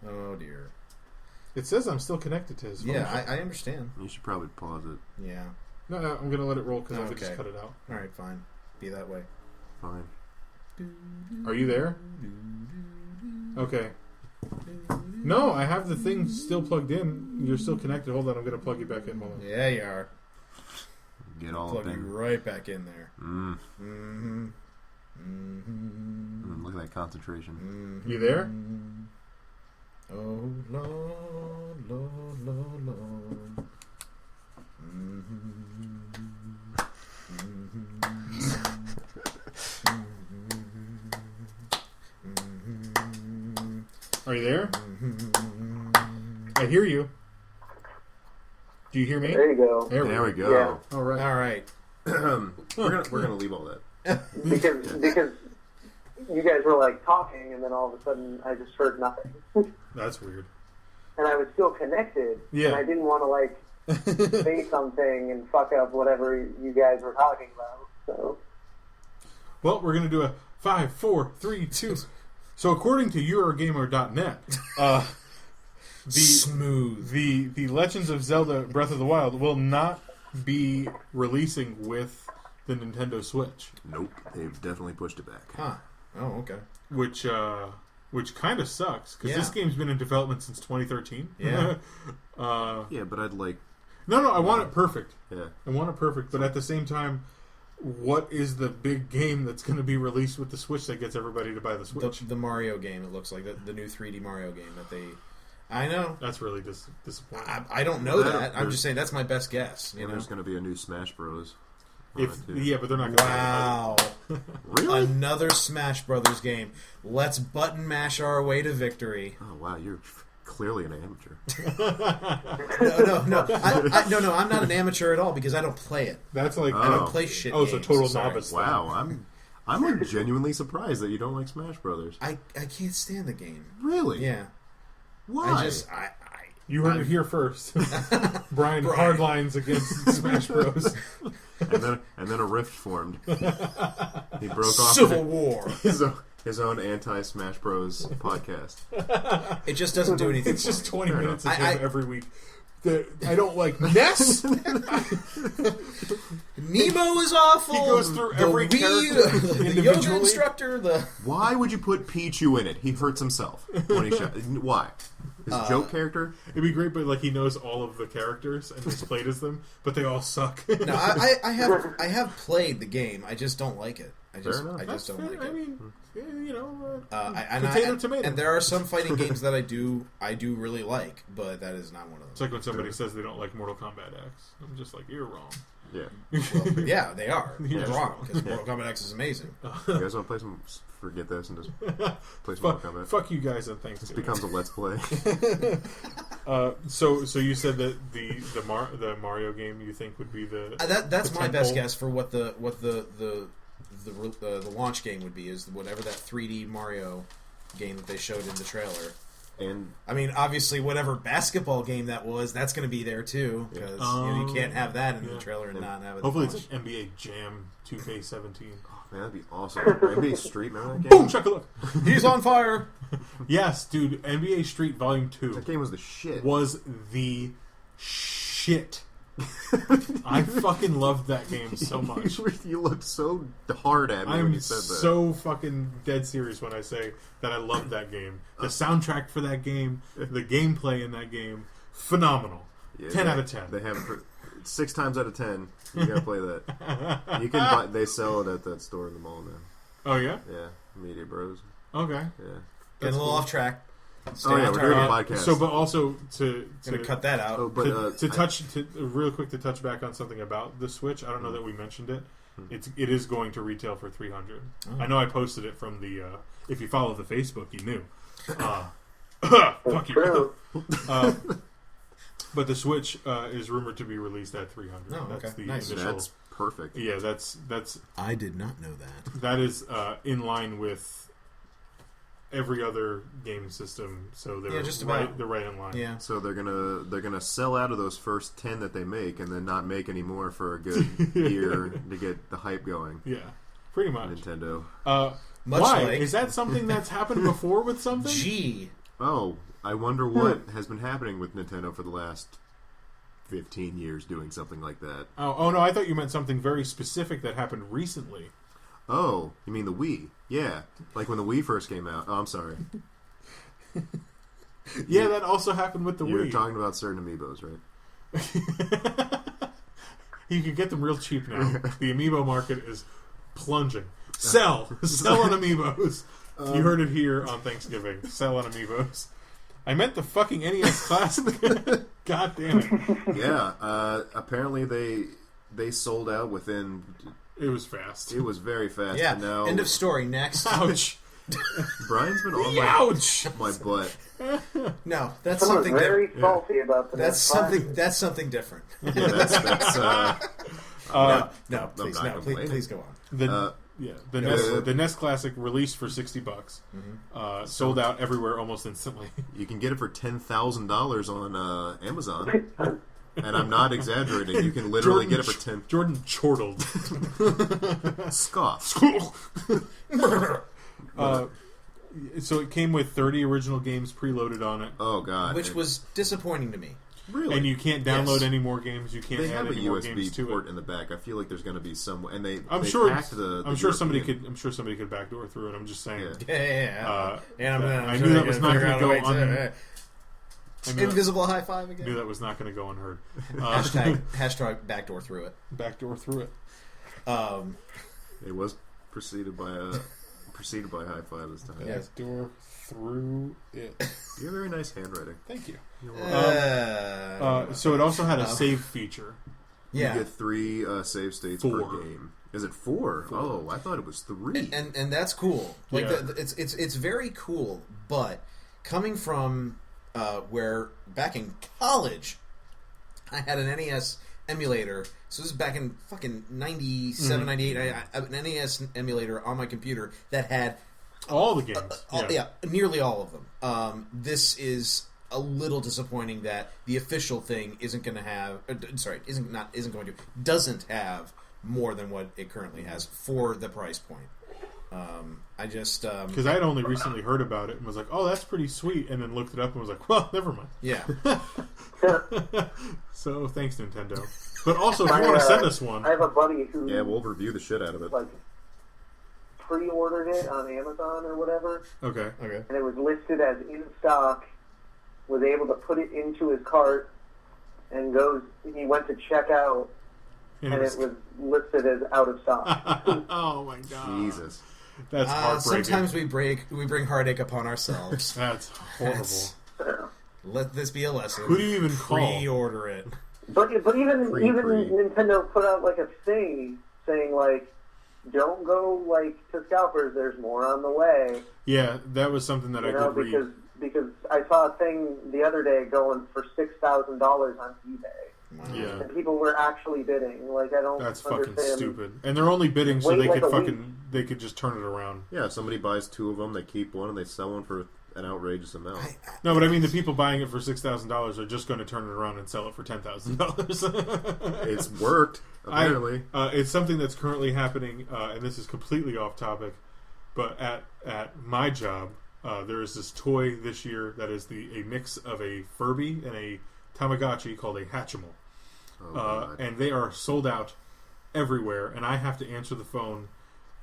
C: Oh dear.
B: It says I'm still connected to his phone.
C: Yeah, I understand.
D: You should probably pause it.
C: Yeah.
B: No, I'm gonna let it roll because I could just
C: Okay.
B: cut it out.
C: All right, fine. Be that way.
D: Fine.
B: Are you there? Okay. No, I have the thing still plugged in. You're still connected. Hold on, I'm gonna plug you back in. Hold on.
C: Yeah, you are.
D: Get all
C: Plug
D: up
C: you
D: in.
C: right back in there.
D: Mm. Look at that concentration.
B: You there?
C: Oh Lord, Lord, Lord, Lord.
B: Are you there? I hear you. Do you hear me?
E: There you go.
B: There
D: There we go.
E: Yeah.
B: All right.
C: All right.
D: We're gonna leave all that.
E: Because you guys were like talking, and then all of a sudden I just heard nothing,
B: That's weird.
E: and I was still connected.
B: Yeah.
E: And I didn't want to like say something and fuck up whatever you guys were talking about. So
B: Well, we're gonna do a 5, 4, 3, 2. So according to Eurogamer.net,
C: Smooth.
B: the Legends of Zelda Breath of the Wild will not be releasing with the Nintendo Switch,
D: Nope, they've definitely pushed it back.
C: Huh. Oh, okay.
B: which kind of sucks because this
C: Yeah.
B: game's been in development since 2013.
C: Yeah.
D: Yeah, but I'd like.
B: No, I want it perfect.
D: Yeah.
B: I want it perfect, but at the same time, what is the big game that's going to be released with the Switch that gets everybody to buy the Switch?
C: The Mario game, it looks like. The new 3D Mario game that they... I know.
B: That's really disappointing.
C: I don't know that. I'm just saying that's my best guess. You know?
D: There's going to be a new Smash Bros.
B: But they're not going to.
C: Wow.
D: Really?
C: Another Smash Brothers game. Let's button mash our way to victory.
D: Oh, wow. You're clearly an amateur.
C: No. I'm not an amateur at all because I don't play it.
B: That's like
C: I don't play shit.
B: Oh, it's a
C: games.
B: total
C: Sorry.
B: novice.
D: Wow. I'm like genuinely surprised that you don't like Smash Brothers.
C: I can't stand the game.
D: Really?
C: Yeah.
D: Why?
B: You heard it here first. Brian hardlines against Smash Bros.
D: and then a rift formed. He broke off
C: Civil War.
D: His own anti-Smash Bros. Podcast.
C: It just doesn't do anything.
B: It's just 20
D: Fair
B: minutes of him every week. I don't like NES.
C: Nemo is awful.
B: He goes through every character
C: the yoga
B: individually.
C: instructor.
D: Why would you put Pichu in it? He hurts himself when he shot. Why? His joke character?
B: It'd be great, but like he knows all of the characters and has played as them, but they all suck.
C: No, I have played the game. I just don't like it. I just don't like it.
B: I mean, you know,
C: tomato. And there are some fighting games that I do really like, but that is not one of them.
B: It's like when somebody says they don't like Mortal Kombat X. I'm just like, you're wrong.
D: Yeah.
C: Well, yeah, they are. You're
B: Yeah.
C: wrong because Mortal Kombat X is amazing.
D: You guys want to play some? Forget this and just play some Mortal Kombat.
B: Fuck you guys and thanks.
D: This becomes a let's play.
B: So you said that the Mario game you think would be
C: That's my best
B: tentpole?
C: guess for what the launch game would be is whatever that 3D Mario game that they showed in the trailer.
D: And
C: I mean, obviously, whatever basketball game that was, that's going to be there too because you can't have that in the trailer and not have it.
B: Hopefully, it's like NBA Jam 2K17.
D: man, that'd be awesome. NBA Street, remember that game?
B: Boom, chocolate.
C: He's on fire.
B: Yes, dude. NBA Street Volume 2
D: That game was the shit.
B: was the shit. I fucking loved that game so much.
D: You looked so hard at me when
B: I'm
D: you said that.
B: so fucking dead serious when I say that I loved that game. The soundtrack for that game, the gameplay in that game, phenomenal.
D: Yeah,
B: 10 out of 10.
D: They have it 6 times out of 10. You gotta play that. You can buy. They sell it at that store in the mall now.
B: Oh yeah,
D: Yeah, Media Bros.
B: Okay.
D: Yeah.
C: Getting a little off track. Stay
D: Oh yeah,
C: on
D: we're doing a
C: target.
D: podcast.
B: So, but also to
C: Gonna cut that out.
D: Oh, but
B: real quick to touch back on something about the Switch. I don't know that we mentioned it. It is going to retail for $300. I know I posted it from the. If you follow the Facebook, you knew. Fuck you.
E: True.
B: But the Switch is rumored to be released at $300.
C: Oh, okay.
B: That's the
C: Nice.
B: initial.
D: that's perfect.
B: Yeah, that's
C: I did not know that.
B: that is in line with every other game system. So they're
C: just
B: right.
C: about.
B: They're right in line.
C: Yeah.
D: So they're gonna sell out of those first 10 that they make, and then not make any more for a good year to get the hype going.
B: Yeah, pretty much.
D: Nintendo.
C: Much
B: Why?
C: like-
B: Is that something that's happened before with something?
C: Gee.
D: Oh, I wonder what has been happening with Nintendo for the last 15 years doing something like that.
B: Oh no, I thought you meant something very specific that happened recently.
D: Oh, you mean the Wii? Yeah, like when the Wii first came out. Oh, I'm sorry.
B: Yeah, that also happened with the
D: You're
B: Wii.
D: talking about certain amiibos, right?
B: You can get them real cheap now. The amiibo market is plunging. Sell on amiibos. You heard it here on Thanksgiving. Sell on amiibos. I meant the fucking NES Classic. God damn it!
D: Yeah. Apparently they sold out within.
B: It was fast.
D: It was very fast.
C: Yeah.
D: And now
C: End of story. Next.
B: Ouch!
D: Brian's been on
B: Ouch!
D: my butt.
C: No, that's
E: Someone's
C: something
E: very
C: different.
E: salty about the
C: That's
E: next
C: something.
E: class.
C: That's something different.
D: Yeah, that's
C: No, please,
D: not
C: no,
D: complaining.
C: please go on.
B: The NES Classic released for $60. Sold out everywhere almost instantly.
D: you can get it for $10,000 on Amazon. And I'm not exaggerating. You can literally get it for 10.
B: Jordan chortled.
D: Scoff.
B: So it came with 30 original games preloaded on it,
D: Oh god.
C: Which was disappointing to me.
D: really.
B: and you can't download
C: Yes.
B: any more games. You can't
D: they
B: add
D: have a
B: any more
D: USB
B: games to
D: port
B: it.
D: in the back. I feel like there's going to be some, and they
B: I'm
D: they
B: sure.
D: hacked the
B: I'm sure somebody
D: European-
B: could. I'm sure somebody could backdoor through it. I'm just saying.
D: Yeah.
C: And
B: I knew that was not going to go on. I knew
C: Invisible high five again.
B: knew that was not going to go unheard.
C: Hashtag backdoor through it.
B: Backdoor through it.
D: It was preceded by high five this time.
B: Glass door through it.
D: You have very nice handwriting.
B: Thank you.
D: You're welcome.
B: So it also had a save feature.
C: Yeah.
D: You get 3 save states per game. Is it 4? Oh, I thought it was 3.
C: And that's cool. Like
B: Yeah.
C: it's very cool. But coming from where back in college, I had an NES emulator. So this is back in fucking 97, 98. I an NES emulator on my computer that had
B: All the games.
C: nearly all of them. This is a little disappointing that the official thing isn't going to have. Doesn't have more than what it currently has for the price point. I just
B: Because I had only recently heard about it and was like, oh, that's pretty sweet, and then looked it up and was like, well, never mind.
C: yeah.
B: So thanks, Nintendo. But also, if you want to send us one,
E: I have a buddy who
D: We'll review the shit out of it.
E: like pre-ordered it on Amazon or whatever,
B: okay.
E: and it was listed as in stock. Was able to put it into his cart, and he went to check out, and it was listed as out of stock.
B: Oh my god,
D: Jesus.
B: that's heartbreaking.
C: Sometimes we bring heartache upon ourselves.
B: That's horrible.
C: Let this be a lesson.
B: Who do you even call?
C: Pre-order it.
E: But even Nintendo put out like a thing saying like, don't go like to scalpers. There's more on the way.
B: Yeah, that was something that I did read.
E: Because I saw a thing the other day going for $6,000 on eBay.
C: Wow.
B: Yeah,
E: And people were actually bidding. Like I don't.
B: that's
E: understand.
B: fucking stupid. And they're only bidding so
E: Wait
B: they
E: like
B: could
E: a
B: they could just turn it around.
D: Yeah, if somebody buys 2 of them, they keep one, and they sell one for an outrageous amount.
B: No, but I mean the people buying it for $6,000 are just going to turn it around and sell it for $10,000.
D: It's worked, apparently.
B: It's something that's currently happening, and this is completely off topic. But at my job, there is this toy this year that is a mix of a Furby and a Tamagotchi called a Hatchimal. And they are sold out everywhere, and I have to answer the phone.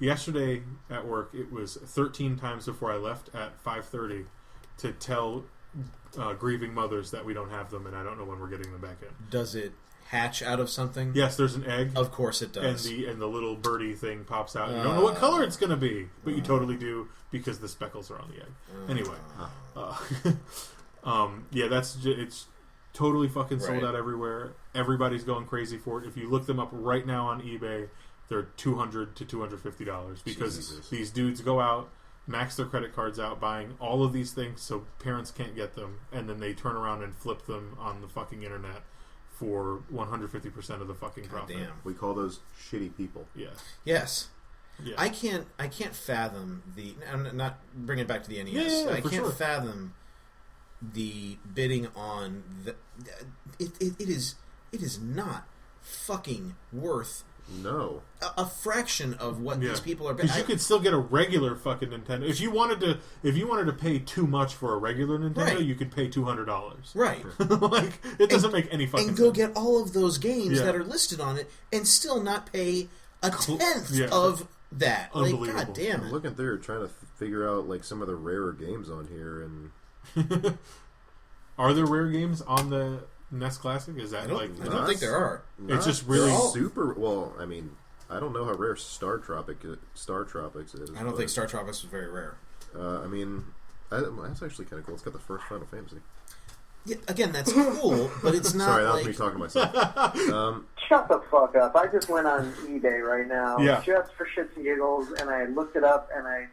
B: Yesterday at work, it was 13 times before I left at 5:30 to tell grieving mothers that we don't have them, and I don't know when we're getting them back in.
C: Does it hatch out of something?
B: Yes, there's an egg.
C: Of course it does.
B: And the little birdie thing pops out. You don't know what color it's going to be, but you totally do because the speckles are on the egg. Anyway, it's totally fucking sold out everywhere. Everybody's going crazy for it. If you look them up right now on eBay, they're $200 to $250 because
D: Jesus.
B: These dudes go out, max their credit cards out, buying all of these things so parents can't get them, and then they turn around and flip them on the fucking internet for 150% of the fucking profit.
C: Damn.
D: We call those shitty people.
B: Yeah.
C: Yes.
B: Yeah.
C: I can't fathom the. I'm not bringing it back to the NES.
B: Yeah,
C: I
B: for
C: can't
B: sure.
C: fathom the bidding on the. It is not fucking worth
D: No.
C: a fraction of what these people are.
B: Because you could still get a regular fucking Nintendo. If you wanted to pay too much for a regular Nintendo,
C: Right.
B: you could pay $200.
C: Right.
B: Like it doesn't make any fucking
C: And
B: sense.
C: go get all of those games
B: Yeah.
C: that are listed on it, and still not pay a tenth
B: Yeah.
C: of that. Like,
B: Unbelievable.
C: god damn
D: I'm
C: it!
D: looking through trying to figure out like some of the rarer games on here, and
B: Are there rare games on the NES Classic? Is that
C: I
B: like
C: don't think there are.
B: It's just
D: they're
B: really
D: all super. Well, I mean, I don't know how rare Star Tropics is.
C: I don't think Star Tropics was very rare.
D: I mean, that's actually kind of cool. It's got the first Final Fantasy.
C: Yeah, again, that's cool, but it's not
D: Sorry, that was
C: like
D: me talking to myself.
E: Shut the fuck up. I just went on eBay right now
B: Yeah.
E: just for shits and giggles, and I looked it up, and I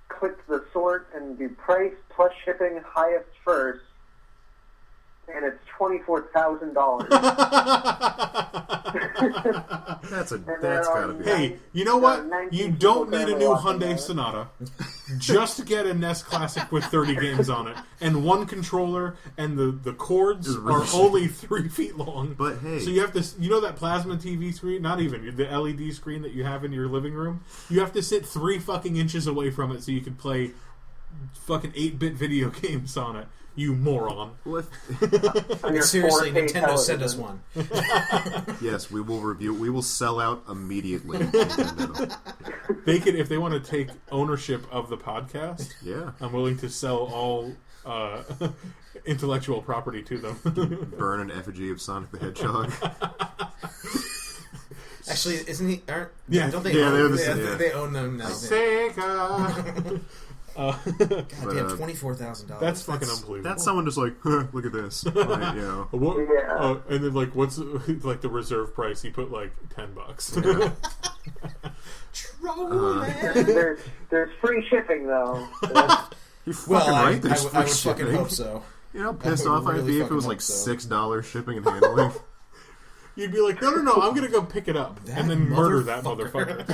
E: clicked the sort and do price plus shipping highest first, and it's $24,000.
D: That's
E: there
D: gotta
E: are
D: be.
B: Hey, you know what? You don't need a new Hyundai Sonata. Just get a NES Classic with 30 games on it, and one controller, and the cords
D: Is
B: are
D: really-
B: only 3 feet long.
D: But hey,
B: So you have to, that plasma TV screen? Not even the LED screen that you have in your living room. You have to sit 3 fucking inches away from it so you can play fucking 8-bit video games on it. You moron.
D: well,
E: On your
C: seriously,
E: 4K
C: Nintendo send us
E: television.
C: one.
D: yes, we will review. We will sell out immediately. Nintendo.
B: They could, if they want to take ownership of the podcast,
D: Yeah,
B: I'm willing to sell all intellectual property to them.
D: burn an effigy of Sonic the Hedgehog.
C: Actually, isn't he?
B: Yeah.
C: Don't they?
D: Yeah,
C: own,
D: they
C: own them now.
B: Sega.
C: Goddamn, $24,000.
B: That's fucking unbelievable.
D: That's someone just like, huh, look at this. Like, you know.
E: Yeah.
B: And then like, what's like the reserve price? He put like $10.
D: Yeah.
E: There's free shipping though.
D: You're fucking
C: I
D: right. There's
C: would
D: free
C: fucking
D: shipping.
C: hope so.
D: You know how pissed
C: I would
D: off I'd
C: really
D: be if it
C: fucking
D: was like
C: hope so.
D: $6 shipping and handling.
B: You'd be like, no, I'm gonna go pick it up and then murder that motherfucker.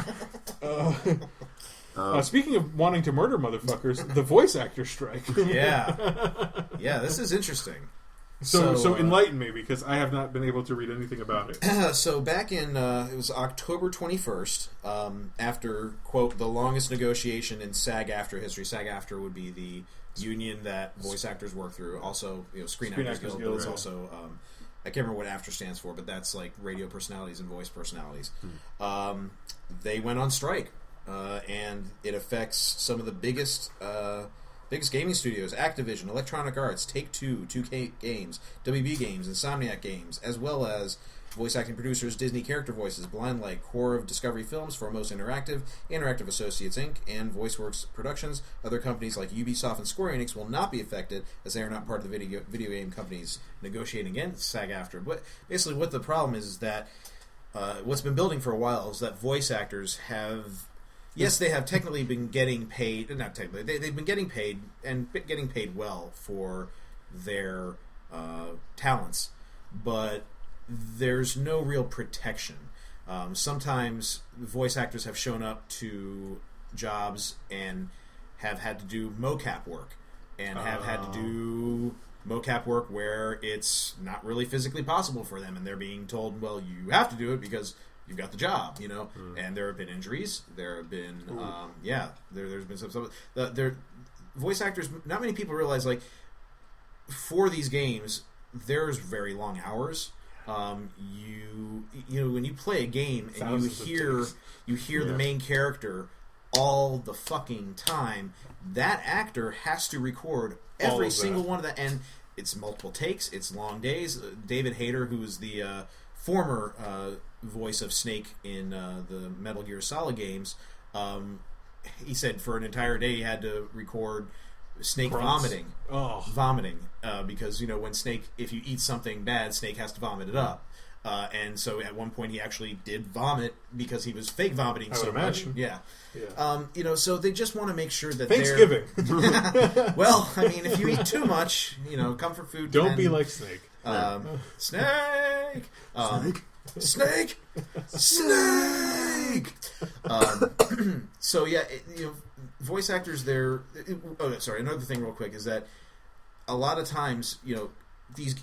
B: Speaking of wanting to murder motherfuckers, the voice actor strike.
C: Yeah, this is interesting.
B: So enlighten me, because I have not been able to read anything about it.
C: So back in it was October 21st, after quote the longest negotiation in SAG-AFTRA history. SAG-AFTRA would be the union that voice actors work through. Also, Screen Actors Guild is
B: right.
C: also. I can't remember what AFTRA stands for, but that's like radio personalities and voice personalities. They went on strike, and it affects some of the biggest gaming studios: Activision, Electronic Arts, Take-Two, 2K Games, WB Games, Insomniac Games, as well as voice acting producers Disney Character Voices, Blindlight, Core of Discovery Films, Foremost Interactive, Interactive Associates Inc., and VoiceWorks Productions. Other companies like Ubisoft and Square Enix will not be affected, as they are not part of the video game companies negotiating against SAG-AFTRA. But basically what the problem is that what's been building for a while is that voice actors have... Yes, they have technically been getting paid... Not technically. They've been getting paid, and getting paid well for their talents. But there's no real protection. Sometimes voice actors have shown up to jobs and have had to do mocap work. And have had to do mocap work where it's not really physically possible for them. And they're being told, well, you have to do it because... you've got the job, and there have been injuries. There have been, there's been some. Voice actors. Not many people realize, like, for these games, there's very long hours. When you play a game and you hear the main character all the fucking time, that actor has to record every single one of that, and it's multiple takes. It's long days. David Hayter, who is the former voice of Snake in the Metal Gear Solid games, he said for an entire day he had to record Snake vomiting because when Snake, if you eat something bad, Snake has to vomit it up, and so at one point he actually did vomit because he was fake vomiting so much. So they just want to make sure that
B: Thanksgiving.
C: Well, I mean, if you eat too much, comfort food.
B: Don't be like Snake.
C: Snake. Snake. So voice actors. Another thing, real quick, is that a lot of times, these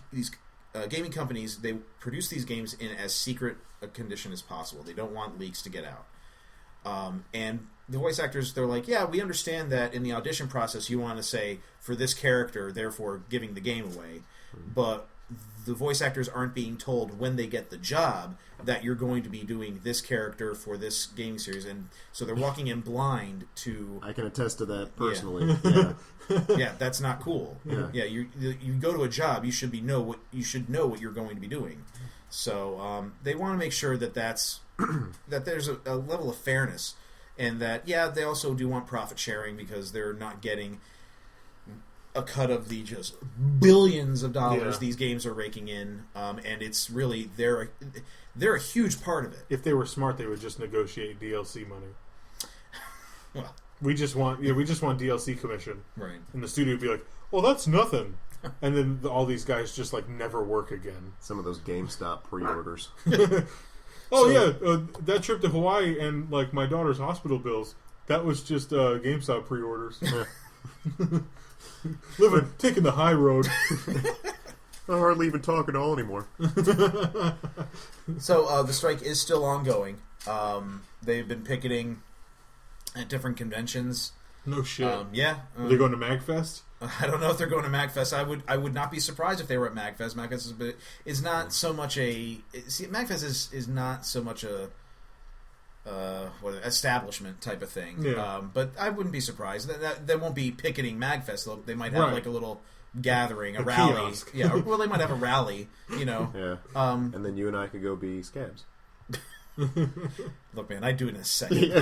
C: gaming companies, they produce these games in as secret a condition as possible. They don't want leaks to get out. And the voice actors, they're like, yeah, we understand that in the audition process you want to say for this character, therefore giving the game away, but the voice actors aren't being told when they get the job that you're going to be doing this character for this gaming series, and so they're walking in blind to...
D: I can attest to that personally. Yeah,
C: that's not cool. You go to a job, you should know what you're going to be doing. So they want to make sure that that there's a level of fairness, and that they also do want profit sharing because they're not getting a cut of the just billions of dollars these games are raking in, and it's really they're a huge part of it.
B: If they were smart, they would just negotiate DLC money.
C: Well,
B: we just want DLC commission,
C: right?
B: And the studio would be like, "Oh, that's nothing," and then all these guys just like never work again.
D: Some of those GameStop pre-orders.
B: That trip to Hawaii and like my daughter's hospital bills. That was just GameStop pre-orders. Taking the high road.
D: I hardly even talk at all anymore.
C: So the strike is still ongoing. They've been picketing at different conventions.
B: No shit.
C: Are
B: they going to MagFest?
C: I don't know if they're going to MagFest. I would not be surprised if they were at MagFest. MagFest is not so much a... See, MagFest is not so much a... establishment type of thing.
B: Yeah.
C: But I wouldn't be surprised. They won't be picketing MagFest. They might have like a little gathering, a rally.
B: Kiosk.
C: Yeah, well, they might have a rally,
D: Yeah. And then you and I could go be scabs.
C: Look, man, I'd do it in a second.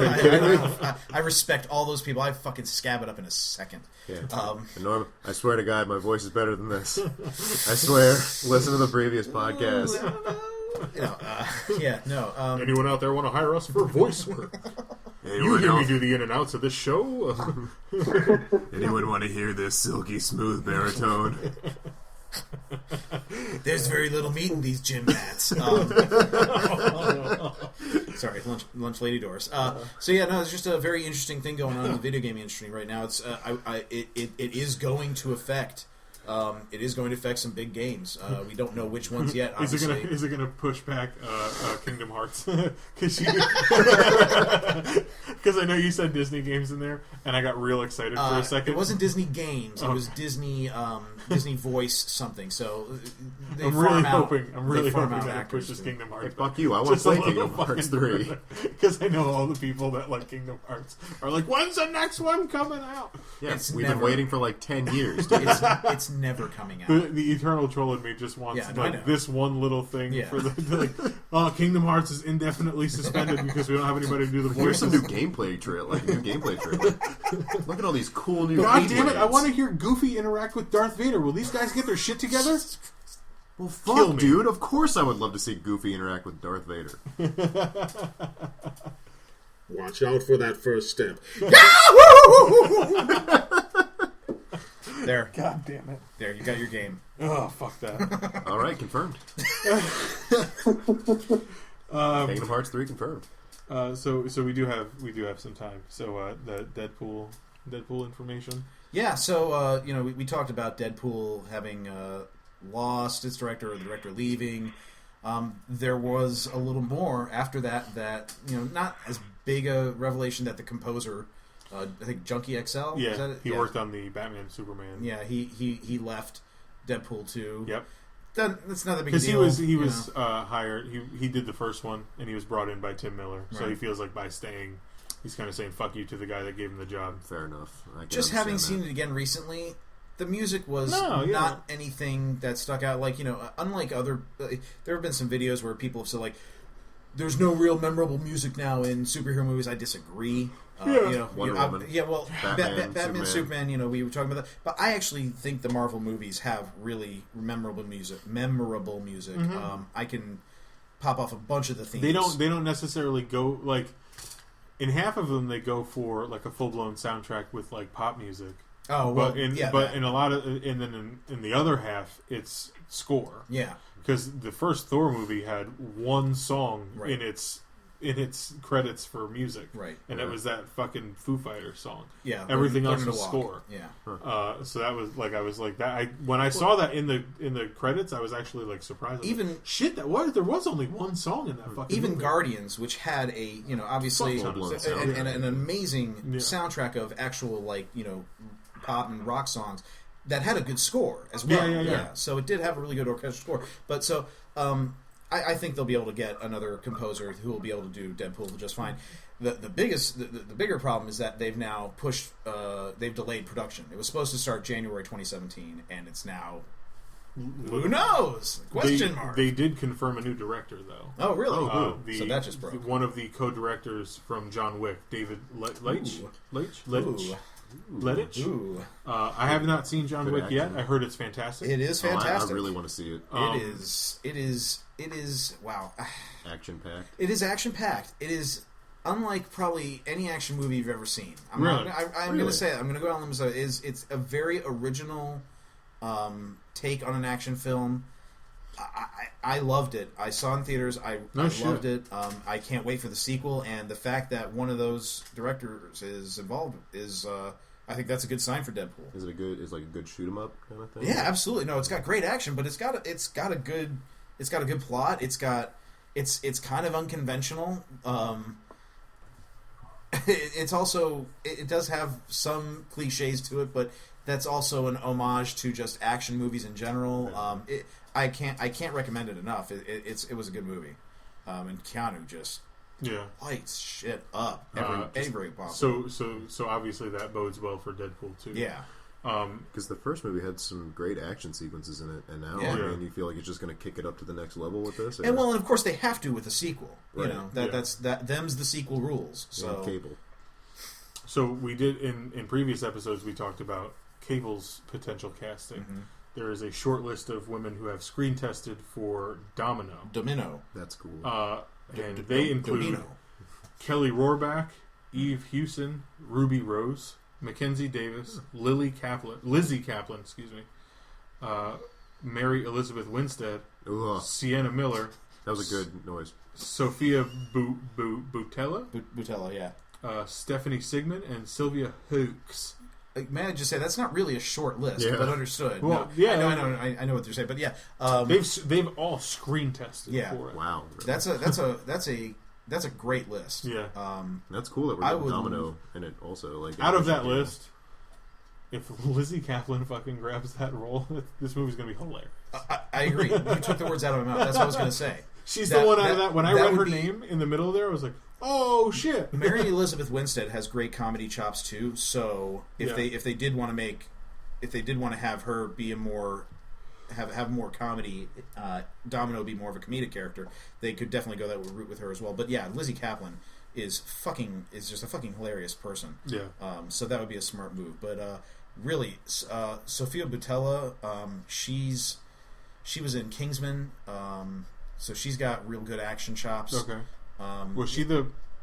C: I respect all those people. I'd fucking scab it up in a second.
D: Yeah. Norm, I swear to God, my voice is better than this. I swear. Listen to the previous podcast.
B: Anyone out there want to hire us for voice work? You hear me do the in and outs of this show?
D: Anyone want to hear this silky smooth baritone?
C: There's very little meat in these gym mats. Sorry, lunch lady doors. It's just a very interesting thing going on in the video game industry right now. It's it is going to affect. It is going to affect some big games. We don't know which ones yet. Obviously.
B: Is it gonna push back Kingdom Hearts? Because I know you said Disney games in there, and I got real excited for a second.
C: It wasn't Disney games. It was Disney Disney Voice something. So
B: I'm really hoping that it pushes Kingdom Hearts.
D: Hey, fuck you! I want to play Kingdom Hearts 3
B: because I know all the people that like Kingdom Hearts are like, when's the next one coming out?
D: Yeah, we've been waiting for like 10 years. Dude.
C: It's never coming out.
B: The eternal troll in me just wants this one little thing for Kingdom Hearts is indefinitely suspended because we don't have anybody to do the voices.
D: Here's some new gameplay trailer. Look at all these cool new.
B: God damn it! I want to hear Goofy interact with Darth Vader. Will these guys get their shit together?
D: Well, fuck, dude. Of course, I would love to see Goofy interact with Darth Vader.
B: Watch out for that first step.
C: There.
B: God damn it.
C: There, you got your game.
B: Oh, fuck that.
D: All right, confirmed. Kingdom Hearts 3 confirmed.
B: So we do have some time. So the Deadpool information.
C: Yeah. So we talked about Deadpool having lost its director, or the director leaving. There was a little more after that not as big a revelation that the composer. I think Junkie XL.
B: Yeah, he worked on the Batman Superman.
C: Yeah, he left Deadpool 2.
B: Yep.
C: That's not a big deal.
B: Because he was hired. He did the first one, and he was brought in by Tim Miller. So he feels like by staying, he's kind of saying "fuck you" to the guy that gave him the job.
D: Fair enough.
C: Just having seen it again recently, the music was not anything that stuck out. Like unlike other, there have been some videos where people have said like, "There's no real memorable music now in superhero movies." I disagree.
D: Wonder Woman.
C: Batman, Superman. We were talking about that, but I actually think the Marvel movies have really memorable music. Mm-hmm. I can pop off a bunch of the themes.
B: They don't necessarily go like in half of them. They go for like a full blown soundtrack with like pop music.
C: Oh, well,
B: but in a lot of and then in the other half, it's score.
C: Yeah,
B: because the first Thor movie had one song in its credits for music, and it was that fucking Foo Fighters song.
C: Yeah,
B: everything else was score.
C: Yeah,
B: so that was like I was like that. When I saw that in the credits, I was actually like surprised.
C: Even
B: shit, there was only one song in that fucking movie.
C: Guardians, which had a obviously an amazing soundtrack of actual pop and rock songs that had a good score as well. Yeah. So it did have a really good orchestral score. But so. I think they'll be able to get another composer who will be able to do Deadpool just fine. The bigger problem is that they've now they've delayed production. It was supposed to start January 2017, and it's now who knows? Question mark.
B: They did confirm a new director though.
C: Oh really? So that just broke.
B: One of the co-directors from John Wick, David Leitch. I have not seen John Wick yet. I heard it's fantastic.
C: It is fantastic.
D: I really want to see it.
C: It is wow.
D: Action packed.
C: It is action packed. It is unlike probably any action movie you've ever seen. I'm going to say it. I'm going to go out on a limb and say it's a very original take on an action film. I loved it. I saw it in theaters. I loved it. I can't wait for the sequel. And the fact that one of those directors is involved is, I think that's a good sign for Deadpool.
D: Is it a good? Is it like a good shoot 'em up kind of thing?
C: Yeah, absolutely. No, it's got great action, but it's got a good plot. It's kind of unconventional. It's also it does have some cliches to it, but that's also an homage to just action movies in general. I can't recommend it enough. It was a good movie, and Keanu just lights shit up every possible.
B: So obviously that bodes well for Deadpool too.
C: Yeah.
D: Because the first movie had some great action sequences in it, and now
C: Yeah.
D: I mean, you feel like it's just going to kick it up to the next level with this. Or,
C: And well, and of course they have to with the sequel.
D: Right.
C: You know them's the sequel rules. So
D: Cable.
B: So we did in previous episodes we talked about Cable's potential casting.
C: Mm-hmm.
B: There is a short list of women who have screen tested for Domino.
D: That's cool.
B: And they include
C: Domino.
B: Kelly Rohrbach, Eve Hewson, Ruby Rose, Mackenzie Davis, Lizzie Kaplan, Mary Elizabeth Winstead,
D: Ugh,
B: Sienna Miller,
D: that was a good noise.
B: Sophia Boutella,
C: Butella, yeah.
B: Stephanie Sigmund, and Sylvia Hoeks.
C: May I just say that's not really a short list,
D: Yeah.
C: but understood.
B: Well,
C: No,
B: yeah,
C: I know what you're saying, but yeah,
B: They've all screen tested
C: Yeah.
B: for it.
D: Wow.
C: that's a great list.
B: Yeah.
D: That's cool that we're
C: I
D: getting
C: would-
D: Domino in it also. Like
B: Out of that list, if Lizzie Kaplan fucking grabs that role, this movie's gonna be hilarious.
C: I agree. You took the words out of my mouth. That's what I was going to say.
B: She's the one out of that. When I
C: that
B: read her
C: would be-
B: name in the middle there, I was like, "Oh shit!"
C: Mary Elizabeth Winstead has great comedy chops too. So if
B: Yeah.
C: they did want to have her be a more have more comedy, Domino be more of a comedic character, they could definitely go that route with her as well. But yeah, Lizzie Kaplan is just a fucking hilarious person.
B: Yeah.
C: So that would be a smart move. But really, Sophia Boutella, she was in Kingsman, so she's got real good action chops.
B: Okay. Was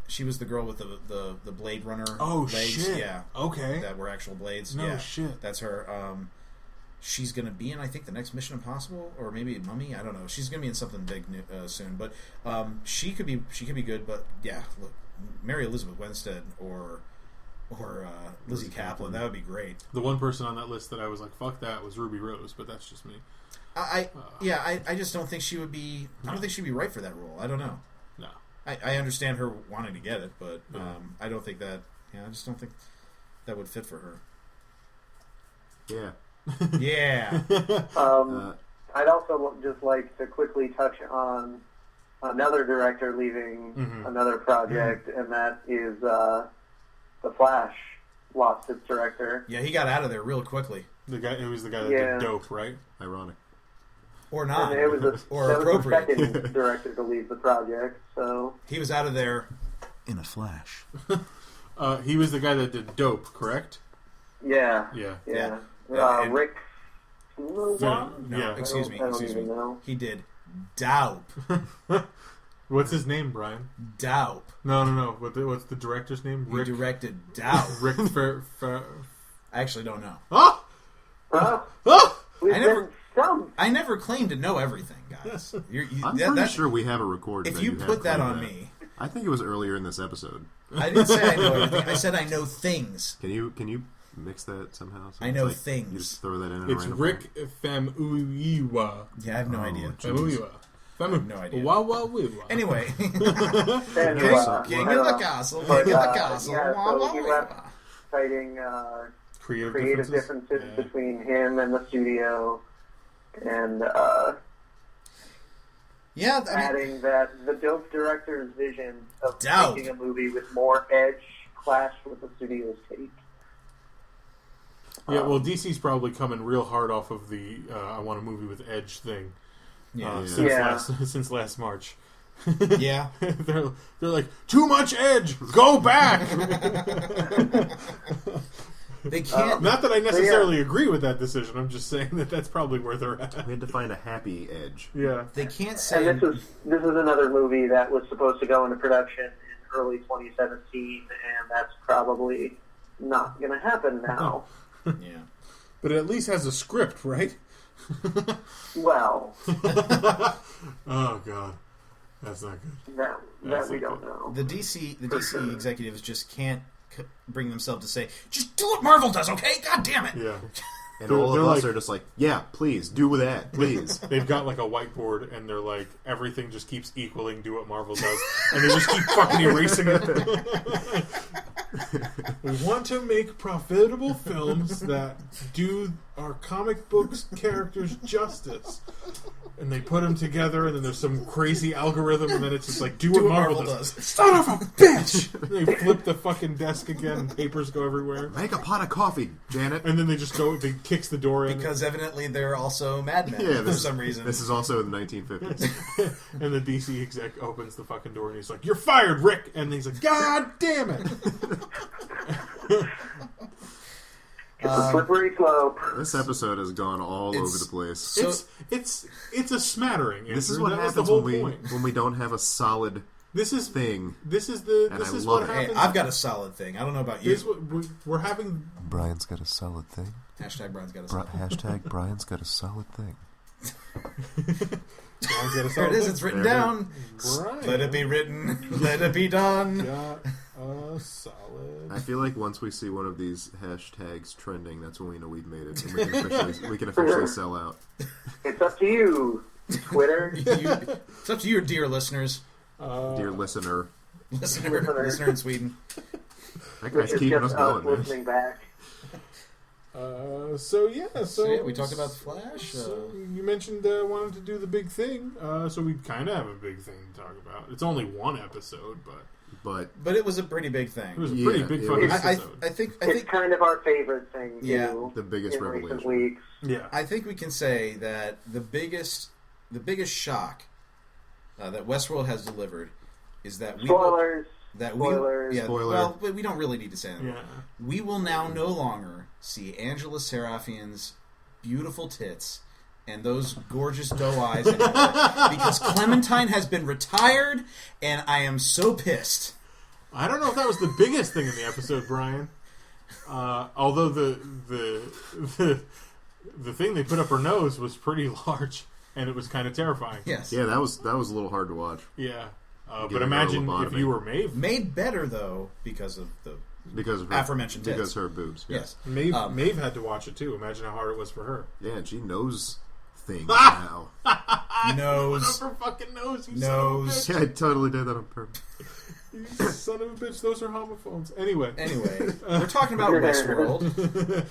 C: She was the girl with the Blade Runner
B: Oh
C: legs.
B: shit!
C: Yeah,
B: Okay.
C: that were actual blades.
B: No
C: yeah,
B: shit.
C: That's her. She's gonna be in, I think, the next Mission Impossible, or maybe Mummy. I don't know. She's gonna be in something big soon, but she could be good. But yeah, look, Mary Elizabeth Winstead or Lizzie Kaplan, that would be great.
B: The one person on that list that I was like, "Fuck that," was Ruby Rose, but that's just me.
C: I just don't think she would be. I don't think she'd be right for that role. I don't know.
B: No.
C: I understand her wanting to get it, but I don't think that. Yeah, I just don't think that would fit for her.
D: Yeah.
C: Yeah.
E: I'd also just like to quickly touch on another director leaving another project, and that is The Flash lost its director.
C: Yeah, he got out of there real quickly.
B: It was the guy that
E: Yeah.
B: did Dope, right?
D: Ironic.
C: Or not.
E: And it was
C: or
E: that was
C: appropriate.
E: the second director to leave the project. So
C: He was out of there in a flash.
B: He was the guy that did Dope, correct?
E: yeah,
B: Yeah.
E: yeah.
C: And-
E: Rick.
B: No, yeah.
C: Excuse
E: I
C: me.
E: don't
C: Excuse me.
E: even know.
C: He did Daup.
B: What's his name, Brian?
C: Daup.
B: No. What's the director's name?
C: He directed Daup.
B: Rick
C: I actually don't know.
B: Ah!
E: Huh?
B: Ah!
E: We've
C: I never-
E: been stumped.
C: I never claimed to know everything, guys.
D: I'm pretty sure we have a record.
C: If
D: that
C: you
D: have
C: put that
D: claimed
C: on
D: that.
C: me,
D: I think it was earlier in this episode.
C: I didn't say I know everything. I said I know things.
D: Can you mix that somehow? So
C: I
D: it's
C: know
D: like,
C: things.
D: You just throw that in.
B: It's
D: a random
B: Rick Famuyiwa.
C: Yeah, I have no idea.
B: Famuyiwa.
C: No idea.
B: Wow, wow, wow.
C: Anyway,
E: And,
C: King of the Castle,
E: but,
C: King of the Castle.
E: yeah,
C: Wah,
E: so
C: wah,
E: he
C: wah.
E: left citing creative differences
B: Yeah.
E: between him and the studio, and
C: Yeah, I mean,
E: adding that the Dope director's vision of
C: Dope.
E: making a movie with more edge clashed with the studio's take.
B: Yeah, well, DC's probably coming real hard off of the I want a movie with Edge thing
C: yeah,
B: since last March.
C: yeah.
B: they're like, too much Edge, go back.
C: They can't.
B: Not that I necessarily agree with that decision. I'm just saying that that's probably where they're at.
D: We had to find a happy edge.
B: Yeah.
C: They can't say.
E: And this is another movie that was supposed to go into production in early 2017, and that's probably not going to happen now.
C: Yeah.
B: But it at least has a script, right?
E: Well,
B: Oh God, that's not good.
E: that we don't know.
C: The DC executives just can't bring themselves to say, just do what Marvel does, okay? God damn it!
B: Yeah.
D: And
B: They're-
D: all
B: they're
D: of us
B: like-
D: are just like, yeah, please, do that, please.
B: They've got like a whiteboard, and they're like, everything just keeps equaling do what Marvel does, and they just keep fucking erasing it. We want to make profitable films that do our comic books characters justice, and they put them together, and then there's some crazy algorithm, and then it's just like, do what Marvel does. Son of a bitch! And they flip the fucking desk again, and papers go everywhere.
D: Make a pot of coffee, Janet.
B: And then they just go, they kicks the door in.
C: Because evidently they're also madmen for some reason.
D: This is also in the 1950s.
B: And the DC exec opens the fucking door, and he's like, "You're fired, Rick!" And he's like, "God damn it!"
E: It's a slippery slope.
D: This episode has gone all over the place.
C: So,
B: It's a smattering.
D: This is
B: Andrew.
D: what
B: That was
D: happens
B: the whole
D: when
B: point.
D: we don't have a solid
B: This is
D: thing.
B: This is
D: And
B: this
D: I
B: is
D: love
B: what
D: it.
C: hey,
B: happens.
C: I've got a solid thing. I don't know about you.
B: This is what we're having.
D: Brian's got a solid thing.
C: Hashtag Brian's got a solid thing.
D: Hashtag Brian's got a solid thing.
C: There it is. It's written down.
B: Brian
C: Let it be written. Let it be done.
B: got a solid.
D: I feel like once we see one of these hashtags trending, that's when we know we've made it. And we can officially sell out.
E: It's up to you, Twitter.
C: It's up to you, dear listeners.
D: Dear listener.
C: Listener in Sweden.
D: That
E: Which
D: guy's
E: is
D: keeping
E: just
D: us going, man.
E: listening back.
B: So yeah,
C: we talked about the Flash.
B: So you mentioned wanting to do the big thing. So we kind of have a big thing to talk about. It's only one episode,
D: But
C: but it was a pretty big thing.
B: it was a pretty big fucking episode.
C: I think
E: It's kind of our favorite thing, too,
C: Yeah.
D: the biggest
E: in recent
D: revelation.
E: weeks.
B: Yeah.
C: I think we can say that the biggest shock that Westworld has delivered is that
E: Spoilers.
C: Spoiler.
D: Spoiler.
C: Well, but we don't really need to say that.
B: Yeah.
C: We will now no longer see Angela Serafian's beautiful tits and those gorgeous doe eyes anymore because Clementine has been retired, and I am so pissed.
B: I don't know if that was the biggest thing in the episode, Brian. Although the thing they put up her nose was pretty large, and it was kind of terrifying.
C: Yes.
D: Yeah, that was a little hard to watch.
B: Yeah. But
D: Giving her a
B: imagine if
D: lobotomy.
B: you were Maeve.
C: Made better though because of the
D: Because of her,
C: aforementioned tits.
D: because of her boobs. Yeah.
C: Yes.
B: Maeve had to watch it too. Imagine how hard it was for her.
D: Yeah, and she knows things now.
C: Nose.
B: Up her fucking nose, you
C: Nose.
B: son
D: Yeah, I totally did that on purpose.
B: of a bitch. You son of a bitch. Those are homophones. Anyway.
C: We're talking about Westworld.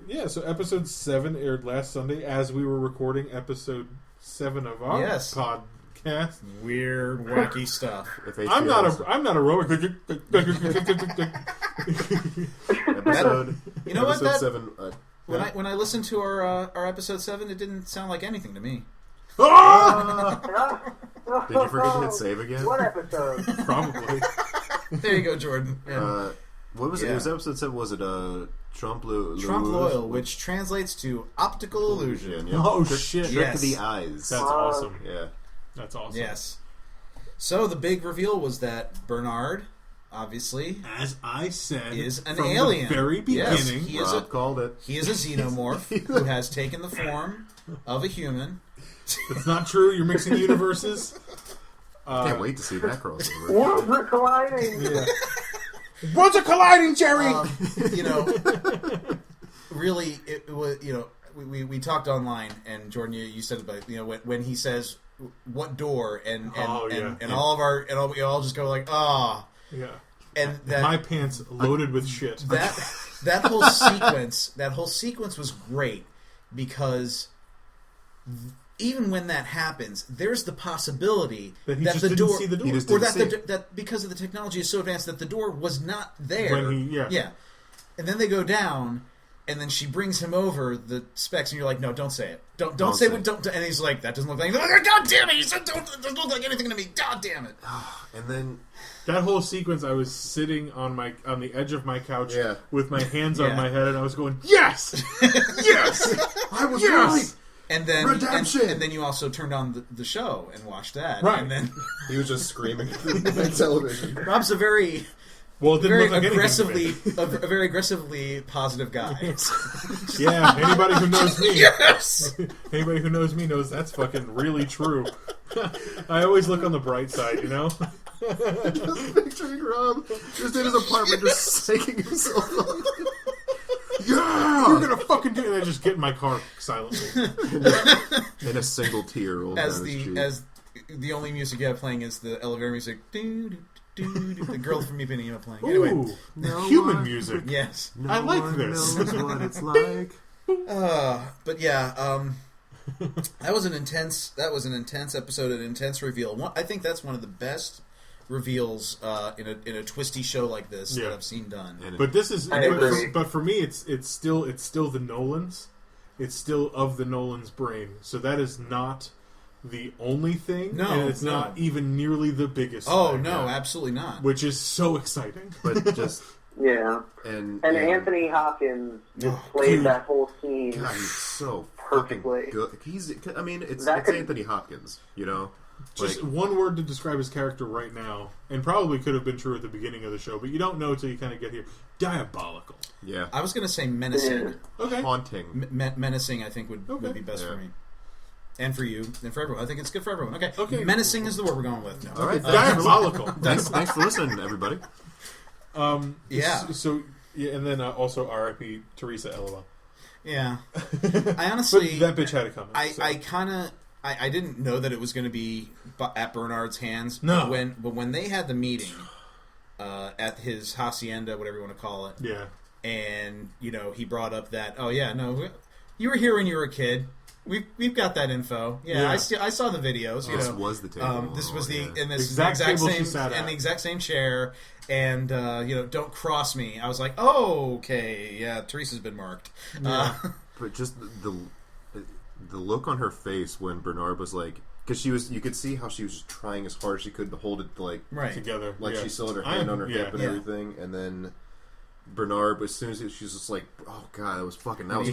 B: Yeah, so episode 7 aired last Sunday as we were recording episode 7 of our podcast.
C: Weird, wacky stuff.
D: If
B: I'm not a robot.
D: episode.
C: You know what?
D: Episode
C: That
D: 7.
C: when I listened to our episode 7, it didn't sound like anything to me.
B: Ah!
D: Did you forget to hit save again?
E: What episode?
B: Probably.
C: There you go, Jordan. Yeah.
D: What was it?
C: Yeah.
D: It was episode 7. Was it Trump
C: Trump Loyal, which translates to optical illusion.
D: Yeah.
B: Oh,
D: Trick,
B: shit.
D: Trick
C: Yes.
D: the eyes.
B: That's awesome.
D: Yeah.
B: That's awesome.
C: Yes. So the big reveal was that Bernard, obviously,
B: As I said,
C: is an
B: from
C: alien.
B: the very
C: Yes,
B: beginning.
C: he is
D: Rob called it.
C: He is a xenomorph who has taken the form of a human.
B: It's not true. You're mixing universes.
D: Can't wait to see that crossover.
E: Worlds are colliding.
B: Yeah. Worlds are colliding, Jerry.
C: You know, really, it was. You know, we talked online, and Jordan, you said about when he says what door, and we all just go like
B: Yeah.
C: and that
B: My pants loaded with shit.
C: that whole sequence was great because even when that happens, there's the possibility
B: That he
C: that
B: just
C: the
B: didn't
C: door,
B: see the door.
D: He just
C: or
D: didn't
C: that
D: see it.
C: that because of the technology is so advanced that the door was not there.
B: Yeah.
C: And then they go down, and then she brings him over the specs, and you're like, no, don't say it. Don't say what. Don't. And he's like, that doesn't look like anything. Like, God damn it! He said, don't. It doesn't look like anything to me. God damn it!
D: And then
B: That whole sequence, I was sitting on the edge of my couch
D: Yeah.
B: with my hands
C: Yeah.
B: on my head, and I was going, "Yes, yes,
D: I was
B: yes!"
D: right.
C: And then
D: Redemption!
C: and then you also turned on the show and watched that.
B: Right.
C: And then
D: He was just screaming at the television.
C: Rob's a very
B: Well, it didn't
C: very
B: look like
C: aggressively
B: anything to me.
C: a very aggressively positive guy.
B: Yeah, anybody who knows me,
C: Yes.
B: anybody who knows me knows that's fucking really true. I always look on the bright side, you know.
D: Just picturing Rob just in his apartment, just shaking himself up. Yeah!
B: You're gonna fucking do it. I just get in my car silently.
D: And a single tear rolls
C: As
D: down his cheek.
C: the only music you have playing is the elevator music. The girl from Ipanema playing. Anyway,
B: Ooh,
D: No
B: human
D: one-
B: music.
C: yes.
D: No
B: I like
D: one
B: this.
D: knows what it's like.
C: But yeah, That was an intense episode, an intense reveal. I think that's one of the best reveals in a twisty show like this that I've seen done.
B: But this is,
E: agree.
B: but for me, it's still the Nolans. It's still of the Nolans' brain. So that is not the only thing.
C: No,
B: and it's not even nearly the biggest. thing.
C: No, absolutely not.
B: Which is so exciting.
D: But just
E: Yeah. And Anthony Hopkins just played that whole scene.
D: God, he's so
E: perfectly
D: fucking good. It's
E: That could-
D: Anthony Hopkins, you know.
B: Just one word to describe his character right now, and probably could have been true at the beginning of the show, but you don't know until you kind of get here. Diabolical.
D: Yeah.
C: I was going to say menacing.
B: Okay.
D: Haunting.
C: Menacing, I think, would be best for me. And for you, and for everyone. I think it's good for everyone. Okay. Menacing is the word we're going with now.
D: All right.
B: Diabolical.
D: Thanks for listening, everybody.
C: Yeah.
B: So and then also R.I.P. Teresa LOL.
C: Yeah. I honestly...
B: But that bitch had it coming.
C: I didn't know that it was going to be at Bernard's hands.
B: No.
C: But when they had the meeting at his hacienda, whatever you want to call it.
B: Yeah.
C: And, he brought up that, you were here when you were a kid. We've got that info. Yeah. I saw the videos.
D: This was the table.
C: This was in this
B: exact table she
C: same
B: sat at.
C: in the exact same chair. And don't cross me. I was like, oh, okay, yeah, Teresa's been marked.
B: Yeah.
D: But just the look on her face when Bernard was like, because you could see how she was just trying as hard as she could to hold it
B: together,
D: she still had her hand on her hip and everything, and then Bernard, as soon as she's just like, oh god, that was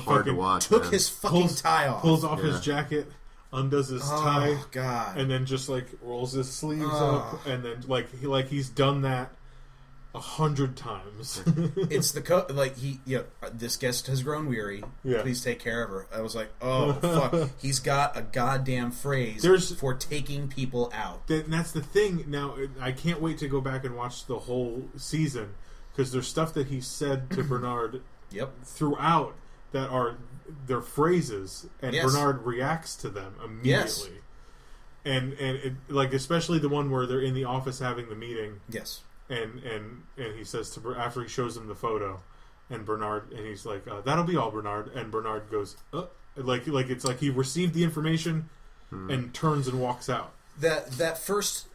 D: hard to watch.
C: Took his fucking tie off,
B: pulls off his jacket, undoes his tie,
C: god,
B: and then just rolls his sleeves up, and then he's done that 100 times.
C: It's this guest has grown weary.
B: Yeah.
C: Please take care of her. I was like, oh fuck, he's got a goddamn phrase for taking people out.
B: That's the thing. Now I can't wait to go back and watch the whole season because there's stuff that he said to Bernard throughout that are their phrases, and Bernard reacts to them immediately.
C: Yes.
B: And especially the one where they're in the office having the meeting.
C: Yes.
B: And he says to after he shows him the photo, and he's like, "That'll be all, Bernard." And Bernard goes, it's like he received the information and turns and walks out.
C: That first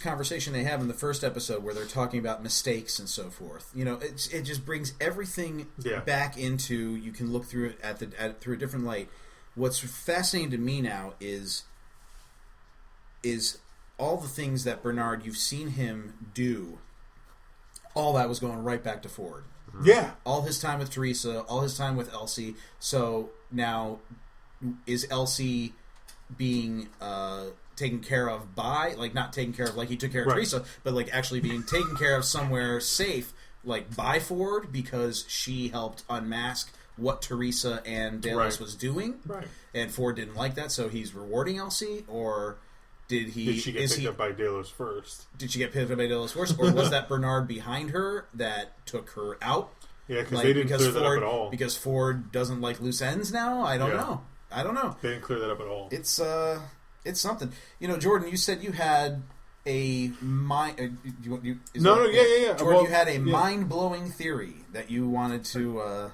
C: conversation they have in the first episode where they're talking about mistakes and so forth, it just brings everything back into, you can look through it through a different light. What's fascinating to me now is all the things that Bernard, you've seen him do, all that was going right back to Ford.
B: Yeah.
C: All his time with Teresa, all his time with Elsie. So now, is Elsie being taken care of by, not taken care of like he took care of Teresa, but actually being taken care of somewhere safe, by Ford, because she helped unmask what Teresa and Delos was doing.
B: Right.
C: And Ford didn't like that, so he's rewarding Elsie, or... Did
B: she get picked up by Delos first?
C: Did she get picked up by Delos first? Or was that Bernard behind her that took her out?
B: Yeah, because they didn't clear that up at all.
C: Because Ford doesn't like loose ends now? I don't know.
B: They didn't clear that up at all.
C: It's something. Jordan, you said you had a mind...
B: yeah.
C: Jordan, you had a mind-blowing theory that you wanted to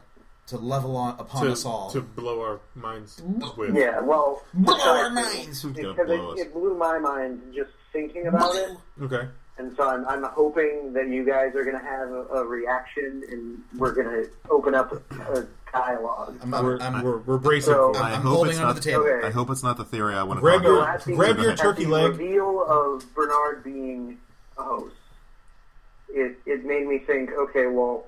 C: level upon us all.
B: To blow our minds with.
E: Yeah, well...
C: Blow our minds!
E: Because it blew my mind just thinking about it.
B: Okay.
E: And so I'm hoping that you guys are going to have a reaction, and we're going to open up a dialogue.
B: We're bracing for it.
C: I'm holding onto the table.
E: Okay.
D: I hope it's not the theory I want to talk about.
B: Grab your turkey leg.
E: The reveal of Bernard being a host, it made me think, okay, well,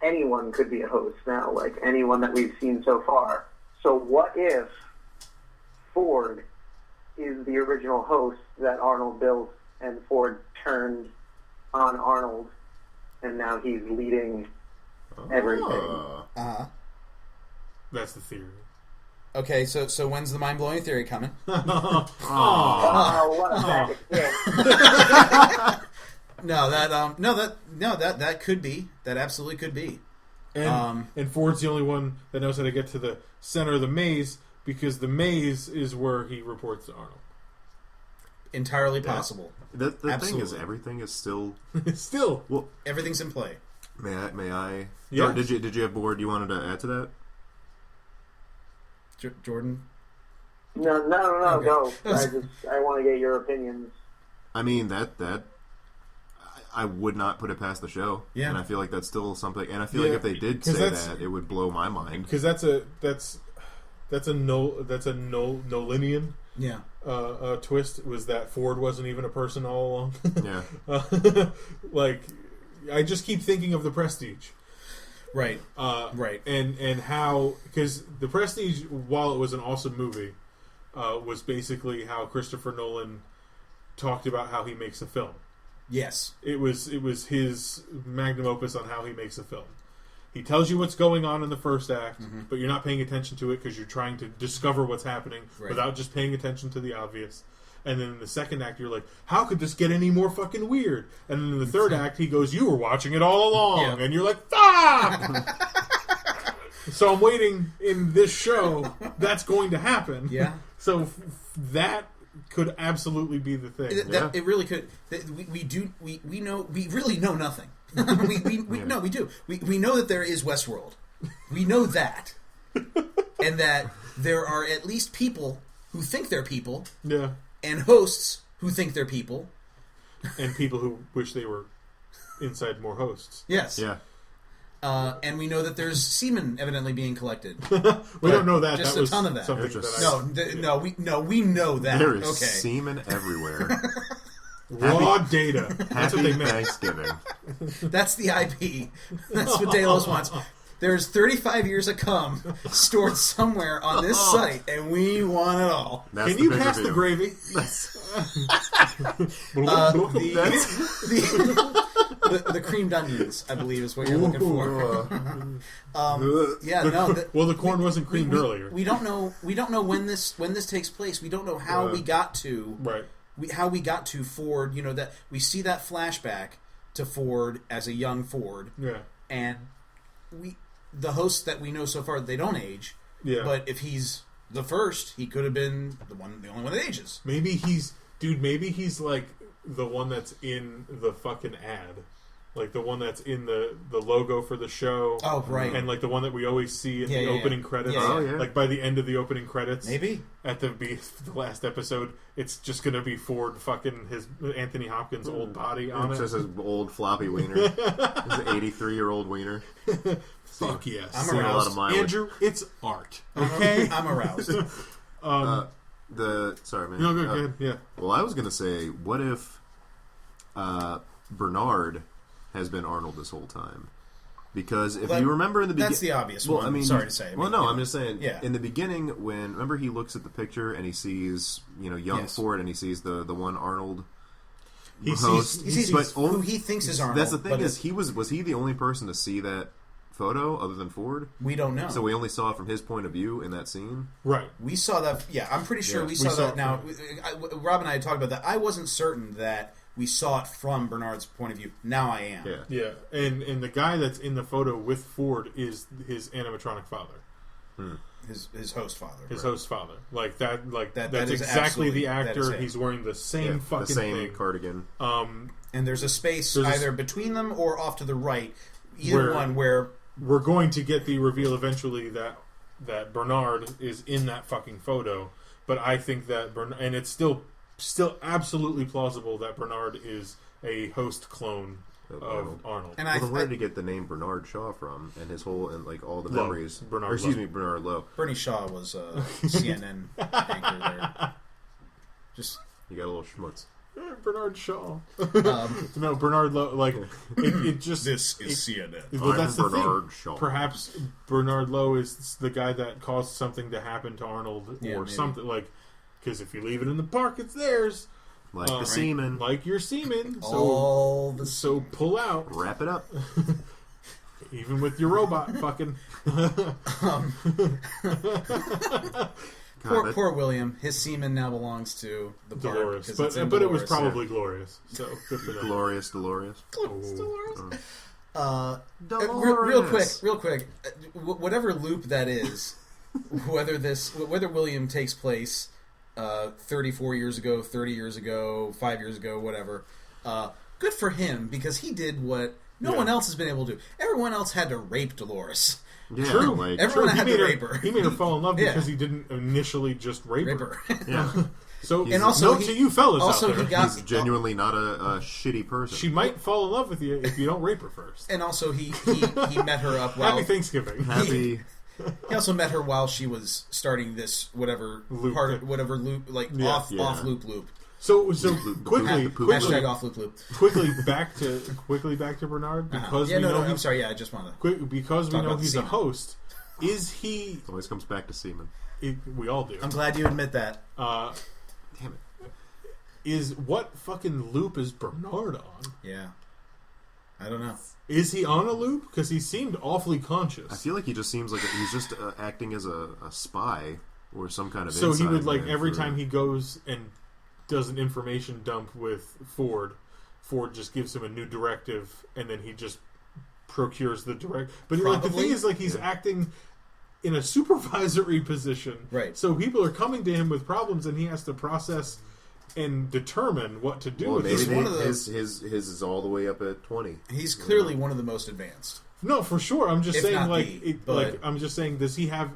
E: anyone could be a host now, anyone that we've seen so far. So what if Ford is the original host that Arnold built, and Ford turned on Arnold, and now he's leading everything?
B: That's the theory.
C: Okay, so when's the mind-blowing theory coming?
E: Oh, what a bad
C: That could be. That absolutely could be.
B: And Ford's the only one that knows how to get to the center of the maze, because the maze is where he reports to Arnold.
C: Entirely possible.
D: The thing is, everything is still...
B: Well,
C: everything's in play.
D: May I?
B: Yeah.
D: Did you have more you wanted to add to that?
C: Jordan?
E: No,
C: Okay.
E: go. I want to get your opinions.
D: I mean, that I would not put it past the show.
C: Yeah.
D: And I feel like that's still something. And I feel like if they did say that, it would blow my mind.
B: Because that's a Nolinian twist, was that Ford wasn't even a person all along.
D: Yeah.
B: Like, I just keep thinking of The Prestige.
C: Right. Right.
B: And how, because The Prestige, while it was an awesome movie, was basically how Christopher Nolan talked about how he makes a film.
C: Yes.
B: It was his magnum opus on how he makes a film. He tells you what's going on in the first act, but you're not paying attention to it because you're trying to discover what's happening without just paying attention to the obvious. And then in the second act, you're like, how could this get any more fucking weird? And then in the third act, he goes, you were watching it all along. Yeah. And you're like, fuck! So I'm waiting in this show, that's going to happen.
C: Yeah.
B: So that could absolutely be the thing.
C: It really could. We know, we really know nothing. No, we do. We know that there is Westworld. We know that. And that there are at least people who think they're people.
B: Yeah.
C: And hosts who think they're people.
B: And people who wish they were inside more hosts.
C: Yes.
D: Yeah.
C: And we know that there's semen evidently being collected.
B: We don't know that.
C: Just
B: that
C: a ton of that. We know that.
D: There is semen everywhere.
B: Raw data. That's what they meant.
D: Thanksgiving.
C: That's the IP. That's what Delos wants. There's 35 years of cum stored somewhere on this site, and we want it all.
B: That's Can you pass the gravy?
C: The creamed onions, I believe, is what you're looking for.
B: The corn wasn't creamed earlier.
C: We don't know when this takes place. We don't know how we got to how we got to Ford. You know, that we see that flashback to Ford as a young Ford.
B: Yeah,
C: and the hosts that we know so far, they don't age.
B: Yeah,
C: but if he's the first, he could have been the only one that ages.
B: Maybe he's like the one that's in the fucking ad. Like the one that's in the logo for the show.
C: Oh, right.
B: And like the one that we always see in the opening credits.
C: Yeah.
D: Oh, yeah.
B: Like by the end of the opening credits.
C: Maybe.
B: At the last episode, it's just going to be Ford fucking his Anthony Hopkins' old body on it.
D: It's just his old floppy wiener. His 83-year-old wiener.
B: Fuck yes.
C: I'm
D: aroused. A lot of mileage.
B: Andrew, it's art. Okay?
C: I'm aroused.
D: Sorry, man.
B: No, go ahead. Yeah.
D: Well, I was going to say, what if Bernard has been Arnold this whole time? Because if you remember in the beginning...
C: That's the obvious one. I mean, sorry to say.
D: I'm just saying, in the beginning, when, remember he looks at the picture and he sees, young Ford, and he sees the one Arnold host.
C: He sees who he thinks is Arnold.
D: That's the thing is, was he the only person to see that photo other than Ford?
C: We don't know.
D: So we only saw it from his point of view in that scene?
B: Right.
C: We saw that, I'm pretty sure we saw that. Now, Rob and I had talked about that. I wasn't certain that we saw it from Bernard's point of view. Now I am.
B: Yeah. And the guy that's in the photo with Ford is his animatronic father.
C: His host father.
B: His host father. Like that's exactly the actor. He's wearing the same fucking
D: the same
B: thing.
D: Cardigan.
C: And there's a space either between them or off to the right. Either one where
B: we're going to get the reveal eventually that Bernard is in that fucking photo. But I think that and it's still absolutely plausible that Bernard is a host clone of Arnold.
D: And where did he get the name Bernard Shaw from? And his whole all the memories. Bernard Lowe.
C: Bernie Shaw was a CNN anchor there. Just
D: you got a little schmutz.
B: Bernard Shaw. No, Bernard Lowe. Like it just
C: this is CNN.
B: Well, that's the
D: Bernard
B: thing.
D: Shaw.
B: Perhaps Bernard Lowe is the guy that caused something to happen to Arnold, or something like. Because if you leave it in the park, it's theirs.
D: Like the semen.
B: Like your semen. So pull out.
D: Wrap it up.
B: Even with your robot fucking.
C: Poor William. His semen now belongs to the
B: Dolores.
C: Park.
B: But it was probably glorious. So good for them.
D: Dolores.
C: Dolores.
D: Dolores.
C: Real quick. Whatever loop that is, whether William takes place 34 years ago, 30 years ago, 5 years ago, whatever. Good for him, because he did what no one else has been able to do. Everyone else had to rape Dolores.
D: Yeah,
B: True.
D: like
C: Everyone had
B: He
C: to
B: made
C: rape her.
B: He made her fall in love
C: Yeah.
B: because he didn't initially just rape her.
D: yeah.
B: So,
C: And also
B: note
C: he-
B: to you fellas
C: also
B: out there.
C: he got-
D: He's genuinely not a shitty person.
B: She might fall in love with you if you don't rape her first.
C: And also he met her up while
B: Happy Thanksgiving.
D: Happy.
C: he also met her while she was starting this whatever
B: Loop.
C: loop, like
B: Yeah.
C: off
D: Yeah.
C: loop.
B: So
D: Loop.
B: quickly,
C: Hashtag off loop.
B: quickly back to Bernard because
C: Yeah,
B: we know
C: I'm
B: he's
C: sorry. Yeah, I just want to.
B: because we
C: Talk
B: know
C: about the
B: he's a
C: semen.
B: host. Is he?
D: It always comes back to semen.
B: We all do.
C: I'm glad you admit that.
B: Uh,
D: Damn it.
B: is what fucking loop is Bernard on?
C: Yeah, I don't know.
B: Is he on a loop? Because he seemed awfully conscious.
D: I feel like he just seems like he's just acting as a spy or some kind of.
B: So he would
D: inside man
B: every
D: for-
B: time he goes and does an information dump with Ford just gives him a new directive, and then he just procures the direct. But like the
C: Probably.
B: thing is, like he's acting in a supervisory position,
C: Right.
B: So people are coming to him with problems, and he has to process and determine what to do
D: Well,
B: with
D: maybe
B: it.
C: one of the-
D: his is all the way up at 20.
C: He's clearly one of the most advanced.
B: No, for sure. I'm just
C: If
B: saying,
C: not
B: like,
C: the, but-
B: I'm just saying, does he have?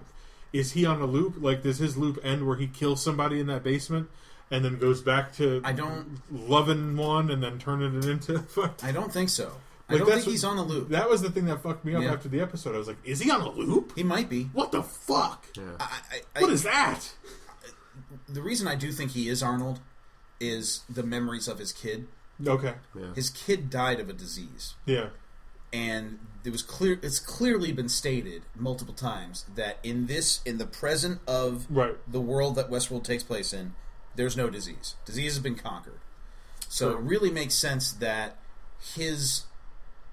B: Is he on a loop? Like, does his loop end where he kills somebody in that basement and then goes back to
C: I don't.
B: loving one and then turning it into?
C: I don't think so. I
B: Like,
C: don't
B: that's
C: think
B: what-
C: he's on a loop.
B: That was the thing that fucked me up
C: Yeah.
B: after the episode. I was like, is he on a loop?
C: He might be.
B: What the fuck?
D: Yeah.
B: What is that?
C: The reason I do think he is Arnold is the memories of his kid.
B: Okay.
D: Yeah.
C: His kid died of a disease,
B: Yeah.
C: and it's clearly been stated multiple times that in the present of
B: Right.
C: the world that Westworld takes place in, there's no disease. Disease has been conquered. So
B: True.
C: it really makes sense that his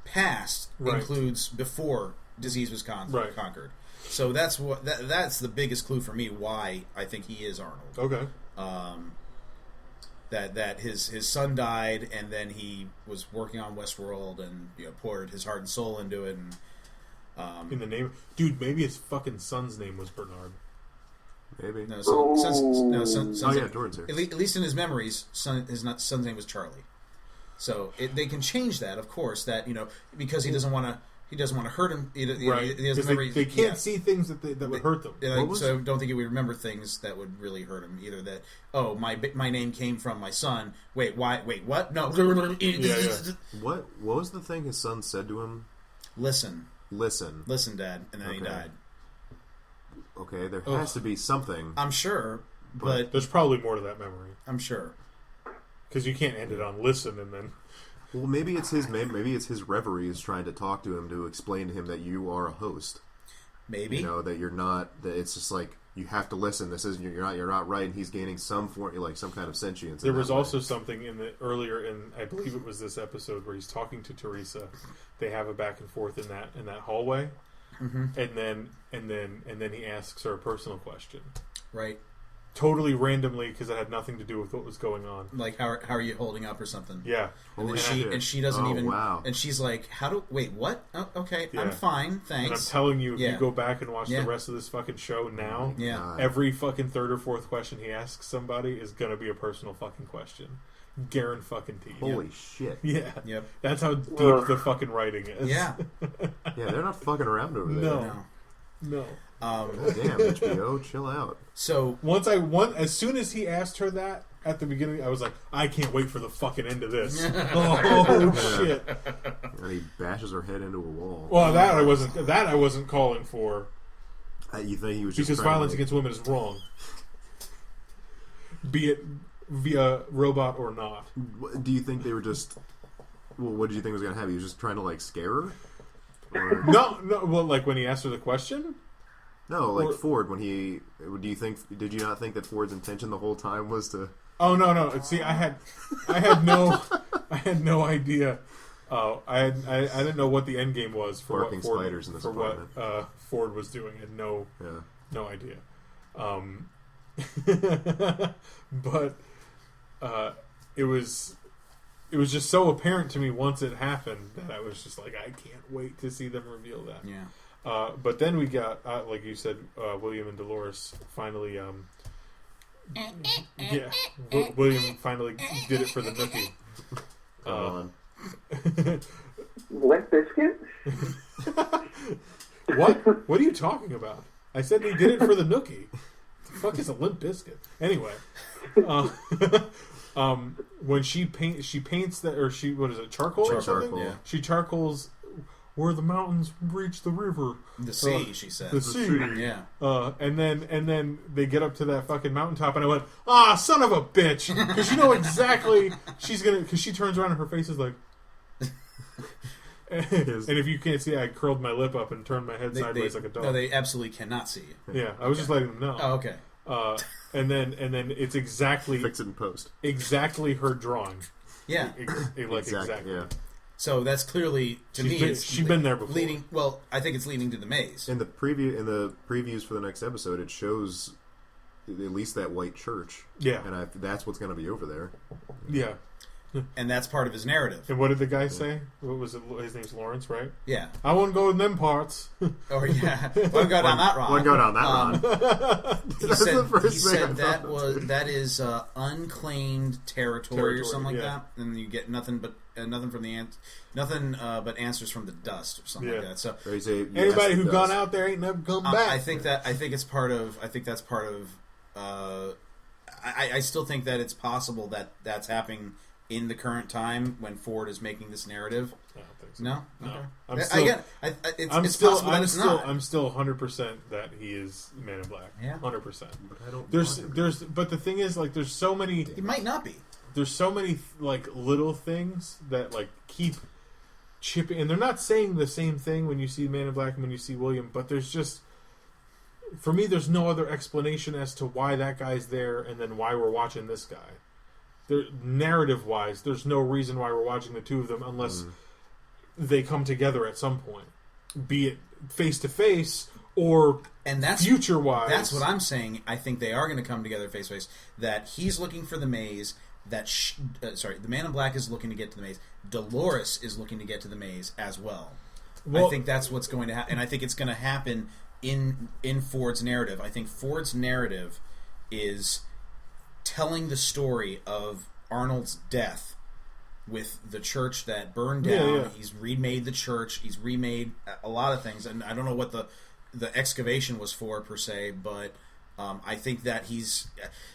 C: past
B: Right.
C: includes before disease was
B: Right.
C: conquered. So that's that's the biggest clue for me why I think he is Arnold.
B: Okay.
C: That his son died, and then he was working on Westworld and poured his heart and soul into it. And
B: In the name, dude, maybe his fucking son's name was Bernard.
D: Maybe.
C: no, son's
D: Oh yeah,
C: name-
D: Jordan's here.
C: at least in his memories, son's name was Charlie. So they can change that, of course. That because he doesn't want to. He doesn't want to hurt him. He doesn't
B: Because
C: remember.
B: they can't see things that would hurt them.
C: So I don't think he would remember things that would really hurt him either. That my name came from my son. Wait, why? Wait, what? No.
D: What was the thing his son said to him?
C: Listen, Dad, and then he
D: Okay.
C: died.
D: Okay, there has to be something.
C: I'm sure, but
B: There's probably more to that memory.
C: I'm sure.
B: Because you can't end it on listen and then...
D: Well, maybe it's his reveries trying to talk to him to explain to him that you are a host.
C: Maybe.
D: That you're not. That it's just like you have to listen. This isn't. You're not right. And he's gaining some form, like some kind of sentience.
B: There
D: in
B: was
D: that way.
B: also something earlier in, I believe it was this episode, where he's talking to Teresa. They have a back and forth in that hallway, and then he asks her a personal question,
C: Right.
B: totally randomly because it had nothing to do with what was going on.
C: Like how are you holding up or something?
B: Yeah,
C: And then
D: Holy
C: she doesn't
D: Oh,
C: even.
D: wow.
C: And she's like, wait, what? Oh, okay,
B: Yeah.
C: I'm fine,
B: and I'm
C: thanks.
B: telling you, if
C: Yeah.
B: you go back and watch
C: Yeah.
B: the rest of this fucking show now,
C: Yeah.
D: God.
B: every fucking third or fourth question he asks somebody is gonna be a personal fucking question. Guaranteed fucking teeth.
D: Holy shit!
B: Yeah.
C: Yep.
B: That's how deep the fucking writing is.
C: Yeah.
D: Yeah, they're not fucking around over there.
B: No.
C: No.
B: No.
D: God damn, HBO, chill out.
C: So
B: As soon as he asked her that at the beginning, I was like, I can't wait for the fucking end of this. Oh shit!
D: And he bashes her head into a wall.
B: Well, that I wasn't calling for,
D: You think he was just
B: because
D: trying to,
B: violence
D: like-
B: against women is wrong, be it via robot or not.
D: Do you think they were just? Well, what did you think was going to happen? He was just trying to like scare her. Or,
B: No. Well, like when he asked her the question.
D: no, like
B: Or-
D: Ford. When he, did you not think that Ford's intention the whole time was to?
B: Oh no! See, I had no idea. I didn't know what the end game was for
D: Barking
B: what Ford,
D: spiders in this
B: for what
D: apartment.
B: Ford was doing. I had no idea. But it was just so apparent to me once it happened that I was just like, I can't wait to see them reveal that.
C: yeah.
B: But then we got, like you said, William and Dolores finally. William finally did it for the nookie.
D: Come on.
E: Limp Biscuit?
B: What? What are you talking about? I said he did it for the Nookie. The fuck is a Limp Bizkit? Anyway, when she paints that, or what is it, charcoal or something?
C: Yeah.
B: She charcoals where the mountains reach the river.
C: The sea, she said.
B: The sea.
C: Yeah.
B: And then they get up to that fucking mountaintop, and I went, son of a bitch, because you know exactly because she turns around and her face is like. And if you can't see, I curled my lip up and turned my head sideways like a dog.
C: No, they absolutely cannot see you.
B: Yeah, I was just letting them know.
C: Oh, okay.
B: And then it's exactly
D: Fix it in post.
B: Exactly her drawing.
C: Yeah.
B: Exactly.
D: Yeah.
C: So that's clearly
B: she's been there before.
C: Leading. Well, I think it's leading to the maze.
D: In the previews for the next episode, it shows at least that white church.
B: Yeah.
D: And that's what's going to be over there.
B: Yeah.
C: And that's part of his narrative.
B: And what did the guy say? What was it? His name's Lawrence, right?
C: Yeah.
B: I won't go in them parts.
C: Oh yeah. Wouldn't go down that wrong.
D: Wouldn't go down that wrong.
C: He said that is unclaimed territory or something like that, and you get nothing but answers from the dust or something like that. So
B: anybody who's gone out there ain't never come back.
C: I think that's part of. I still think that it's possible that that's happening in the current time when Ford is making this narrative.
B: I don't think so.
C: No?
B: Okay.
C: It's possible that it's not.
B: I'm still 100% that he is Man in Black.
C: Yeah.
B: 100%.
D: But I don't.
B: But the thing is, like, there's so many.
C: It might not be.
B: There's so many like little things that like keep chipping, and they're not saying the same thing when you see Man in Black and when you see William. But there's just, for me, there's no other explanation as to why that guy's there, and then why we're watching this guy. Narrative-wise, there's no reason why we're watching the two of them unless they come together at some point, be it face-to-face or future-wise.
C: That's what I'm saying. I think they are going to come together face-to-face. That he's looking for the maze. The Man in Black is looking to get to the maze. Dolores is looking to get to the maze as well. I think that's what's going to happen. And I think it's going to happen in Ford's narrative. I think Ford's narrative is telling the story of Arnold's death with the church that burned down.
B: Yeah.
C: He's remade the church. He's remade a lot of things, and I don't know what the excavation was for per se, but I think that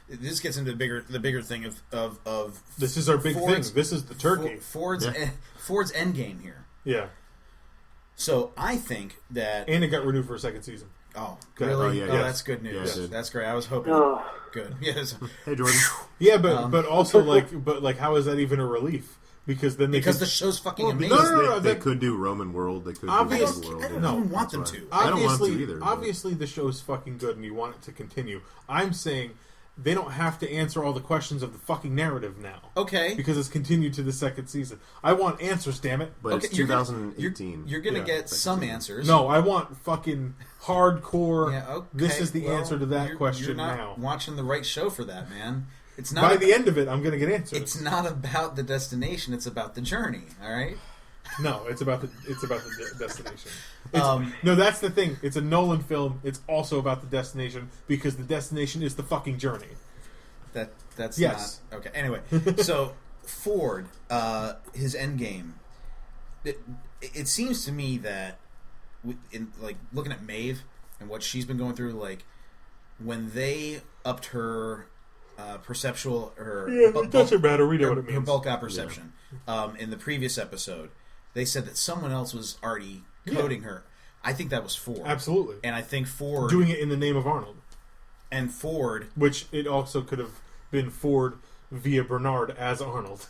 C: this gets into the bigger thing of
B: this is our big thing. This is the turkey.
C: Ford's end game here.
B: Yeah.
C: So I think that,
B: and it got renewed for a second season.
C: Oh,
B: Good.
C: really?
B: Oh, yeah,
C: that's good news.
D: Yeah,
C: that's great. I was hoping. Good. Yes.
D: Hey, Jordan.
B: Yeah, but also like how is that even a relief? Because then
C: the show's fucking amazing.
B: No,
D: they could do Roman World. They could do World.
C: I don't even want them to.
D: I don't want them to either.
B: Obviously, the show's fucking good, and you want it to continue. I'm saying they don't have to answer all the questions of the fucking narrative now.
C: Okay.
B: Because it's continued to the second season. I want answers, damn it.
D: But it's 2018.
C: You're going to get some answers.
B: No, I want fucking hardcore.
C: Yeah, okay.
B: This is the answer to that question
C: you're not
B: now.
C: Watching the right show for that, man. It's not
B: By the end of it, I'm going to get answers.
C: It's not about the destination. It's about the journey. All right.
B: No, it's about the destination. No, that's the thing. It's a Nolan film. It's also about the destination because the destination is the fucking journey.
C: That's
B: yes.
C: Not okay. Anyway, so Ford, his end game. It seems to me that, in like looking at Maeve and what she's been going through, like when they upped her perceptual,
B: it doesn't matter. We know what it means.
C: Her bulk out perception. In the previous episode, they said that someone else was already coding her. I think that was Ford.
B: Absolutely.
C: And I think Ford
B: doing it in the name of Arnold.
C: And Ford,
B: which it also could have been Ford via Bernard as Arnold.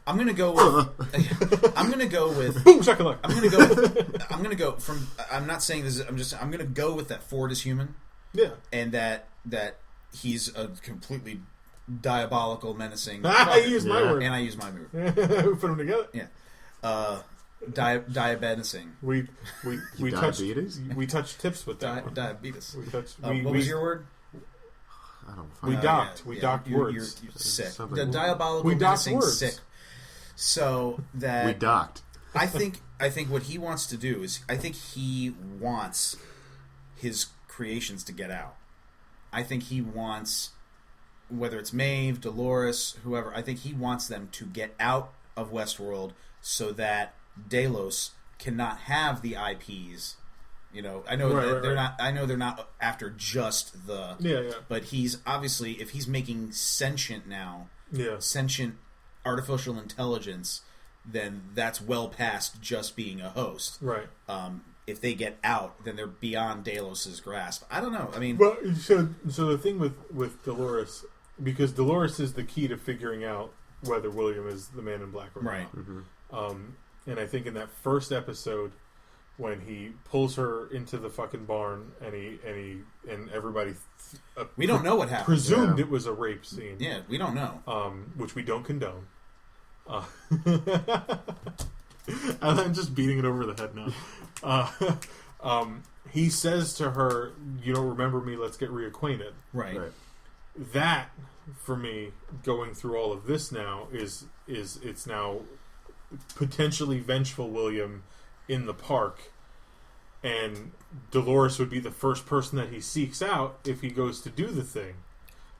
C: I'm gonna go with. I'm gonna go with.
B: Boom shakalaka.
C: I'm gonna go from. I'm not saying this. I'm gonna go with that Ford is human.
B: Yeah.
C: And that he's a completely diabolical, menacing.
B: I use my word.
C: And I use my word.
B: We put them together.
C: Yeah. Diabetising.
B: We touched tips with that.
C: Diabetes.
B: What
C: was your word?
D: I don't.
B: We docked. We docked words.
C: You're sick.
D: Something
C: The diabolical
B: we docked
C: menacing
B: words.
C: sick. So that
D: we docked.
C: I think what he wants to do is I think he wants his creations to get out. I think he wants, whether it's Maeve, Dolores, whoever, I think he wants them to get out of Westworld so that Delos cannot have the IPs I know
B: Right,
C: they're
B: right.
C: not. I know they're not after just the.
B: Yeah.
C: But he's obviously, if he's making sentient now,
B: Yeah.
C: sentient artificial intelligence, then that's well past just being a host.
B: Right.
C: If they get out, then they're beyond Delos' grasp. I don't know. I mean,
B: Well, so the thing with Dolores, because Dolores is the key to figuring out whether William is the Man in Black or
C: right.
B: not. And I think in that first episode, when he pulls her into the fucking barn and everybody
C: We don't know what happened.
B: presumed it was a rape scene.
C: Yeah, we don't know.
B: Which we don't condone. I'm just beating it over the head now. He says to her, "You don't remember me? Let's get reacquainted."
C: Right.
B: That, for me, going through all of this now is it's now potentially vengeful William in the park, and Dolores would be the first person that he seeks out if he goes to do the thing,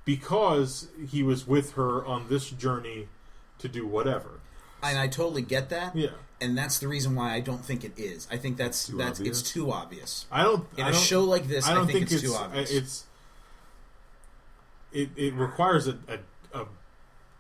B: because he was with her on this journey to do whatever.
C: And I totally get that.
B: Yeah.
C: And that's the reason why I don't think it is. I think that's
D: obvious?
C: it's too obvious.
B: I don't.
C: In a show like this, I think it's too obvious.
B: It requires a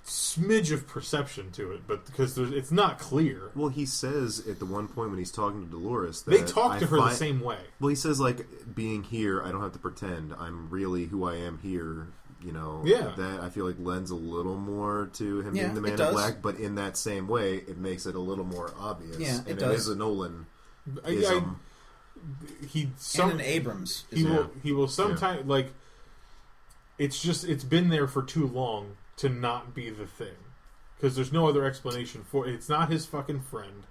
B: smidge of perception to it, but because it's not clear.
D: Well, he says at the one point when he's talking to Dolores that
B: They talk to her the same way.
D: Well, he says, like, being here, I don't have to pretend. I'm really who I am here.
B: Yeah.
D: That I feel like lends a little more to him
C: Yeah,
D: being the Man
C: it
D: in
C: does.
D: Black, but in that same way, it makes it a little more obvious.
C: Yeah,
D: and
C: it
D: it
C: does.
D: is a Nolan
B: I-
D: ism.
C: And an Abrams.
B: He will sometime like. It's been there for too long to not be the thing, because there's no other explanation for it. It's not his fucking friend.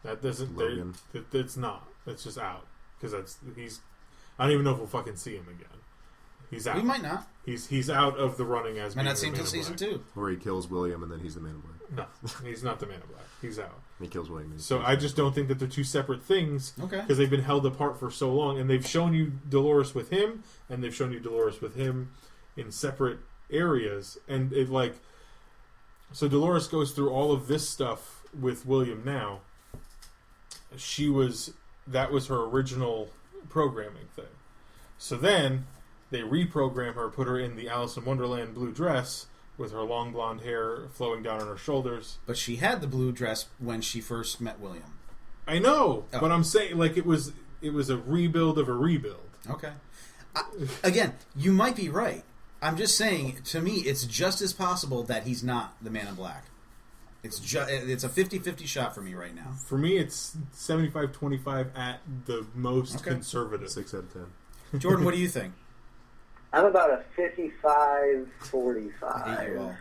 B: That doesn't.
D: Logan.
B: It's not. It's just out because he's. I don't even know if we'll fucking see him again. He's out.
C: We might not.
B: He's out of the running as.
C: Might
B: being
C: not
B: the
C: see him
B: Man
C: until
B: in
C: season
B: Black.
C: 2.
D: Where he kills William and then he's the Man in Black.
B: No, he's not the Man in Black. He's out.
D: He kills William.
B: So I just don't think that they're two separate things.
C: Okay.
B: Because they've been held apart for so long, and they've shown you Dolores with him, and they've shown you Dolores with him in separate areas, and it like. So Dolores goes through all of this stuff with William now. That was her original programming thing. So then they reprogram her, put her in the Alice in Wonderland blue dress with her long blonde hair flowing down on her shoulders.
C: But she had the blue dress when she first met William.
B: I know,
C: Oh.
B: but I'm saying like it was a rebuild of a rebuild.
C: Okay. Again, you might be right. I'm just saying, to me, it's just as possible that he's not the Man in Black. It's a 50-50 shot for me right now.
B: For me, it's 75-25 at the most
C: Okay.
B: conservative.
D: 6 out of 10.
C: Jordan, what do you think?
E: I'm about a 55-45.
C: I hate you all.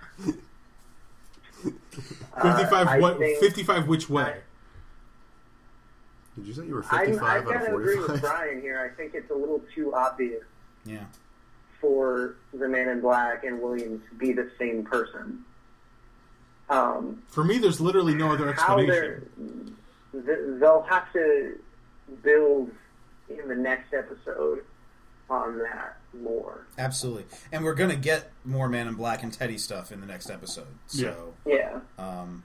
B: 55
E: I
B: what?
E: think-
B: 55 which way?
D: Did you say you were
E: I've
D: 55
E: got
D: out of
E: to agree with
D: 45?
E: Brian here. I think it's a little too obvious
C: Yeah.
E: for the Man in Black and William to be the same person.
B: For me, there's literally no other
E: How
B: explanation.
E: they'll have to build in the next episode on that more.
C: Absolutely. And we're going to get more Man in Black and Teddy stuff in the next episode. So,
E: Yeah.
C: um,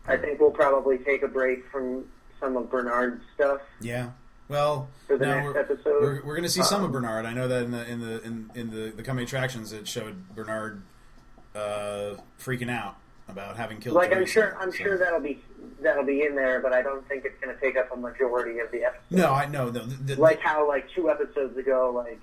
E: I think we'll probably take a break from some of Bernard's stuff
C: yeah. Well,
E: for the
C: no,
E: next
C: we're
E: episode.
C: going to see some of Bernard. I know that in the coming attractions it showed Bernard freaking out about having killed.
E: Like I'm
C: Teresa,
E: sure that'll be in there, but I don't think it's going to take up a majority of the episode.
C: No, I know. No,
E: Like how 2 episodes ago, like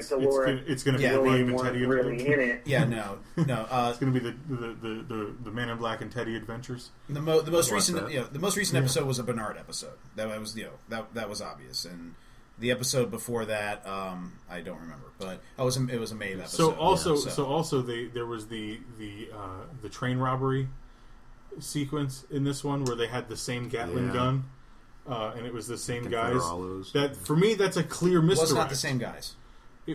E: Dolores,
B: It's going to be
C: Yeah,
B: the William
E: William
B: and
E: weren't
B: Teddy
E: really in it.
C: Yeah, no.
B: It's going to be the Man in Black and Teddy adventures.
C: The most
D: watch
C: recent,
D: that.
C: the most recent episode was a Bernard episode. That was, that was obvious. And the episode before that, I don't remember, but it was a Maeve episode.
B: So also there was the train robbery sequence in this one where they had the same Gatling
D: Yeah.
B: gun, and it was the same guys.
D: Confederalos.
B: That for me, that's a clear
C: well,
B: misdirect.
C: it's not the same guys.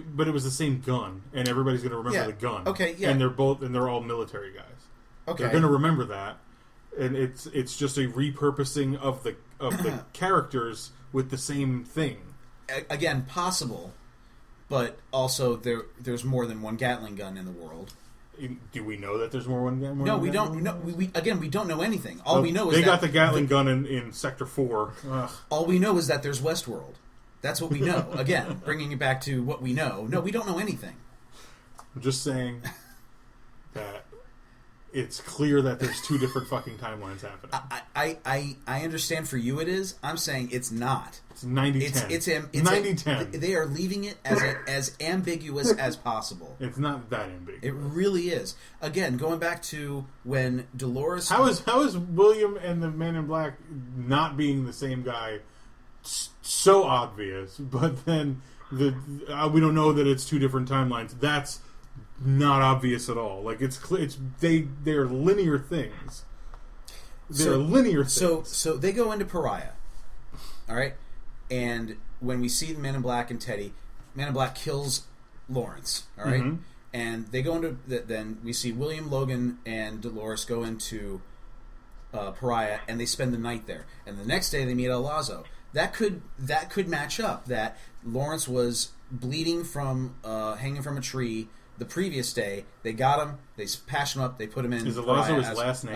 B: But it was the same gun, and everybody's going to remember
C: Yeah.
B: the gun.
C: Okay, yeah.
B: And they're all military guys.
C: Okay,
B: They're going to remember that, and it's just a repurposing of the characters with the same thing.
C: Again, possible, but also there's more than one Gatling gun in the world.
B: Do we know that there's more one? More
C: No,
B: than
C: we
B: that?
C: don't. We don't know anything. All we know is
B: they
C: that
B: got the Gatling gun in Sector 4. Ugh.
C: all we know is that there's Westworld. That's what we know. Again, bringing it back to what we know. No, we don't know anything.
B: I'm just saying that it's clear that there's two different fucking timelines happening.
C: I understand for you it is. I'm saying it's not.
B: It's 90-10.
C: It's
B: 90-10.
C: They are leaving it as ambiguous as possible.
B: It's not that ambiguous.
C: It really is. Again, going back to when Dolores...
B: How is William and the Man in Black not being the same guy so obvious, but then we don't know that it's two different timelines? That's not obvious at all. Like, it's clear. They're linear things. They're linear things.
C: So they go into Pariah, all right? And when we see the Man in Black and Teddy, Man in Black kills Lawrence, all right?
B: Mm-hmm.
C: And they go into... Then we see William, Logan, and Dolores go into Pariah, and they spend the night there. And the next day they meet El Lazo. That could match up. That Lawrence was bleeding from hanging from a tree the previous day. They got him. They patched him up. They put him in.
B: Is El Lazo his last name?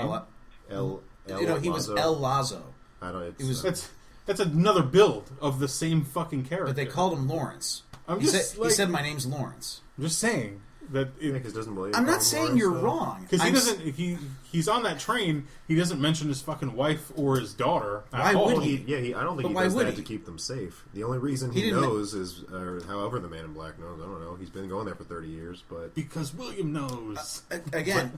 C: He was El Lazo.
D: I don't.
C: It was.
B: That's another build of the same fucking character.
C: But they called him Lawrence. He said, "My name's Lawrence."
B: I'm just saying that.
D: Doesn't William
C: I'm not saying
D: Lawrence,
C: you're
D: though?
C: wrong.
B: Because he doesn't. He's on that train. He doesn't mention his fucking wife or his daughter.
C: Why would he?
D: I don't think he does that to keep them safe. The only reason he knows is, or however the Man in Black knows, I don't know. He's been going there for 30 years, but
B: because William knows.
C: Okay.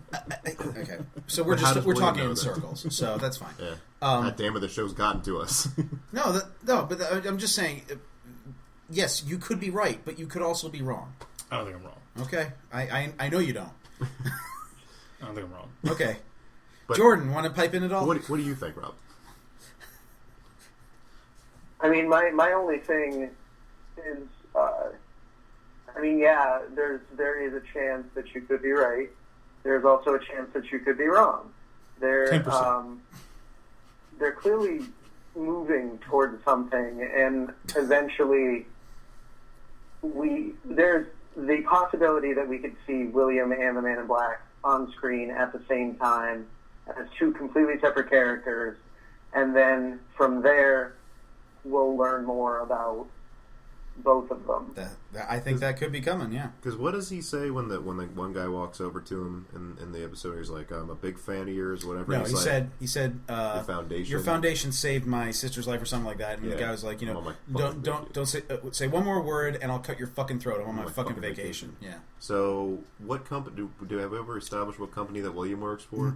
C: So we're talking in circles. So that's fine.
D: Yeah. God damn it, the show's gotten to us.
C: But I'm just saying. Yes, you could be right, but you could also be wrong.
B: I don't think I'm wrong.
C: Okay, I know you don't.
B: I don't think I'm wrong.
C: Okay.
D: But
C: Jordan, want to pipe in at all?
D: What do you think, Rob?
E: I mean, my only thing is, there is a chance that you could be right. There's also a chance that you could be wrong.
B: 10%.
E: They're clearly moving towards something, and eventually there's the possibility that we could see William and the Man in Black on screen at the same time as two completely separate characters, and then from there we'll learn more about both of them.
C: I think that could be coming, yeah.
D: Because what does he say when the one guy walks over to him in the episode? He's like, "I'm a big fan of yours," whatever.
C: No, he said,
D: "Your foundation.
C: Your foundation saved my sister's life," or something like that. And the guy was like, don't say one more word, and I'll cut your fucking throat. I'm on my fucking vacation. Yeah.
D: So, what company do have we ever established what company that William works for?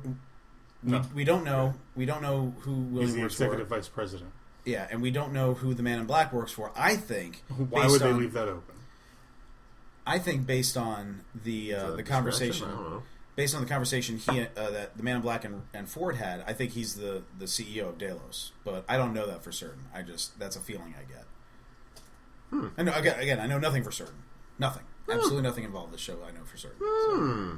B: No.
C: We don't know. We don't know who William
B: He's the
C: works
B: executive
C: for.
B: vice president.
C: Yeah, and we don't know who the Man in Black works for. I think.
B: Why would they leave that open?
C: I think based on the conversation,
D: I don't know.
C: based on the conversation that the Man in Black and Ford had, I think he's the CEO of Delos. But I don't know that for certain. That's a feeling I get. I know again. I know nothing for certain. Nothing. Absolutely nothing involved in this show. I know for certain. So.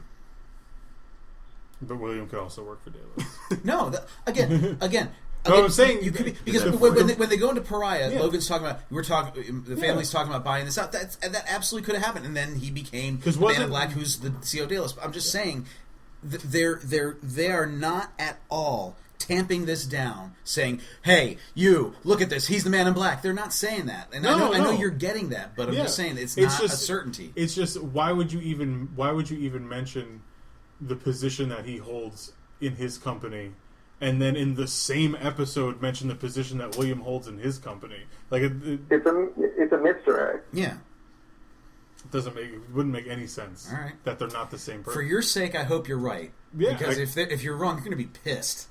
B: But William could also work for Delos.
C: No, again.
B: No, I'm saying
C: you could be, because when they go into Pariah, Logan's talking about the family's talking about buying this out. That absolutely could have happened, and then he became the Man in Black, who's the CEO of Delos. I'm just saying, they are not at all tamping this down, saying, "Hey, you look at this. He's the Man in Black." They're not saying that, and I know you're getting that, but I'm just saying it's not a certainty.
B: It's just why would you even mention the position that he holds in his company? And then in the same episode, mention the position that William holds in his company. Like
E: it's a misdirect.
C: Yeah,
B: it wouldn't make any sense.
C: All right.
B: That they're not the same person.
C: For your sake, I hope you're right.
B: Yeah,
C: because if you're wrong, you're going to be pissed.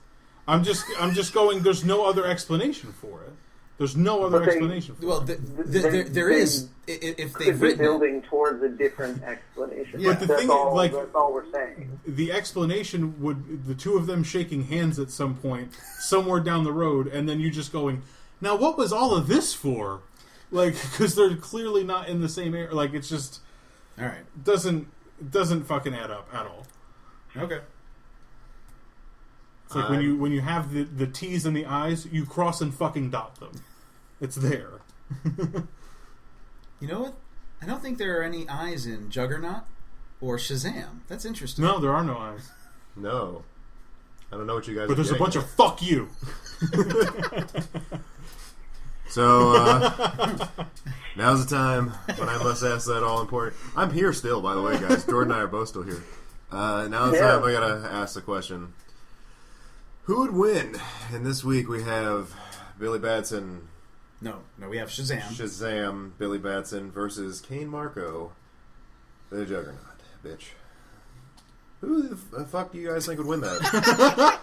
B: I'm just going. There's no other explanation for it. There's no other explanation for it.
C: Well, there is. If they've written
E: building towards a different explanation.
B: Yeah. But the
E: that's all we're saying.
B: The explanation would the two of them shaking hands at some point somewhere down the road, and then you just going, now what was all of this for? Like, because they're clearly not in the same area. Like, it's just
C: all right.
B: Doesn't fucking add up at all.
C: Okay.
B: It's like when you have the T's and the I's, you cross and fucking dot them. It's there.
C: You know what? I don't think there are any I's in Juggernaut or Shazam. That's interesting.
B: No, there are no I's.
D: No. I don't know what you guys
B: But
D: are
B: there's a bunch
D: at.
B: of fuck you.
D: So, now's the time when I must ask that all important. I'm here still, by the way, guys. Jordan and I are both still here. Now's the time I gotta ask the question. Who would win? And this week we have Billy Batson.
C: No, we have Shazam.
D: Shazam, Billy Batson versus Kane Marco, the Juggernaut, bitch. Who the fuck do you guys think would win that?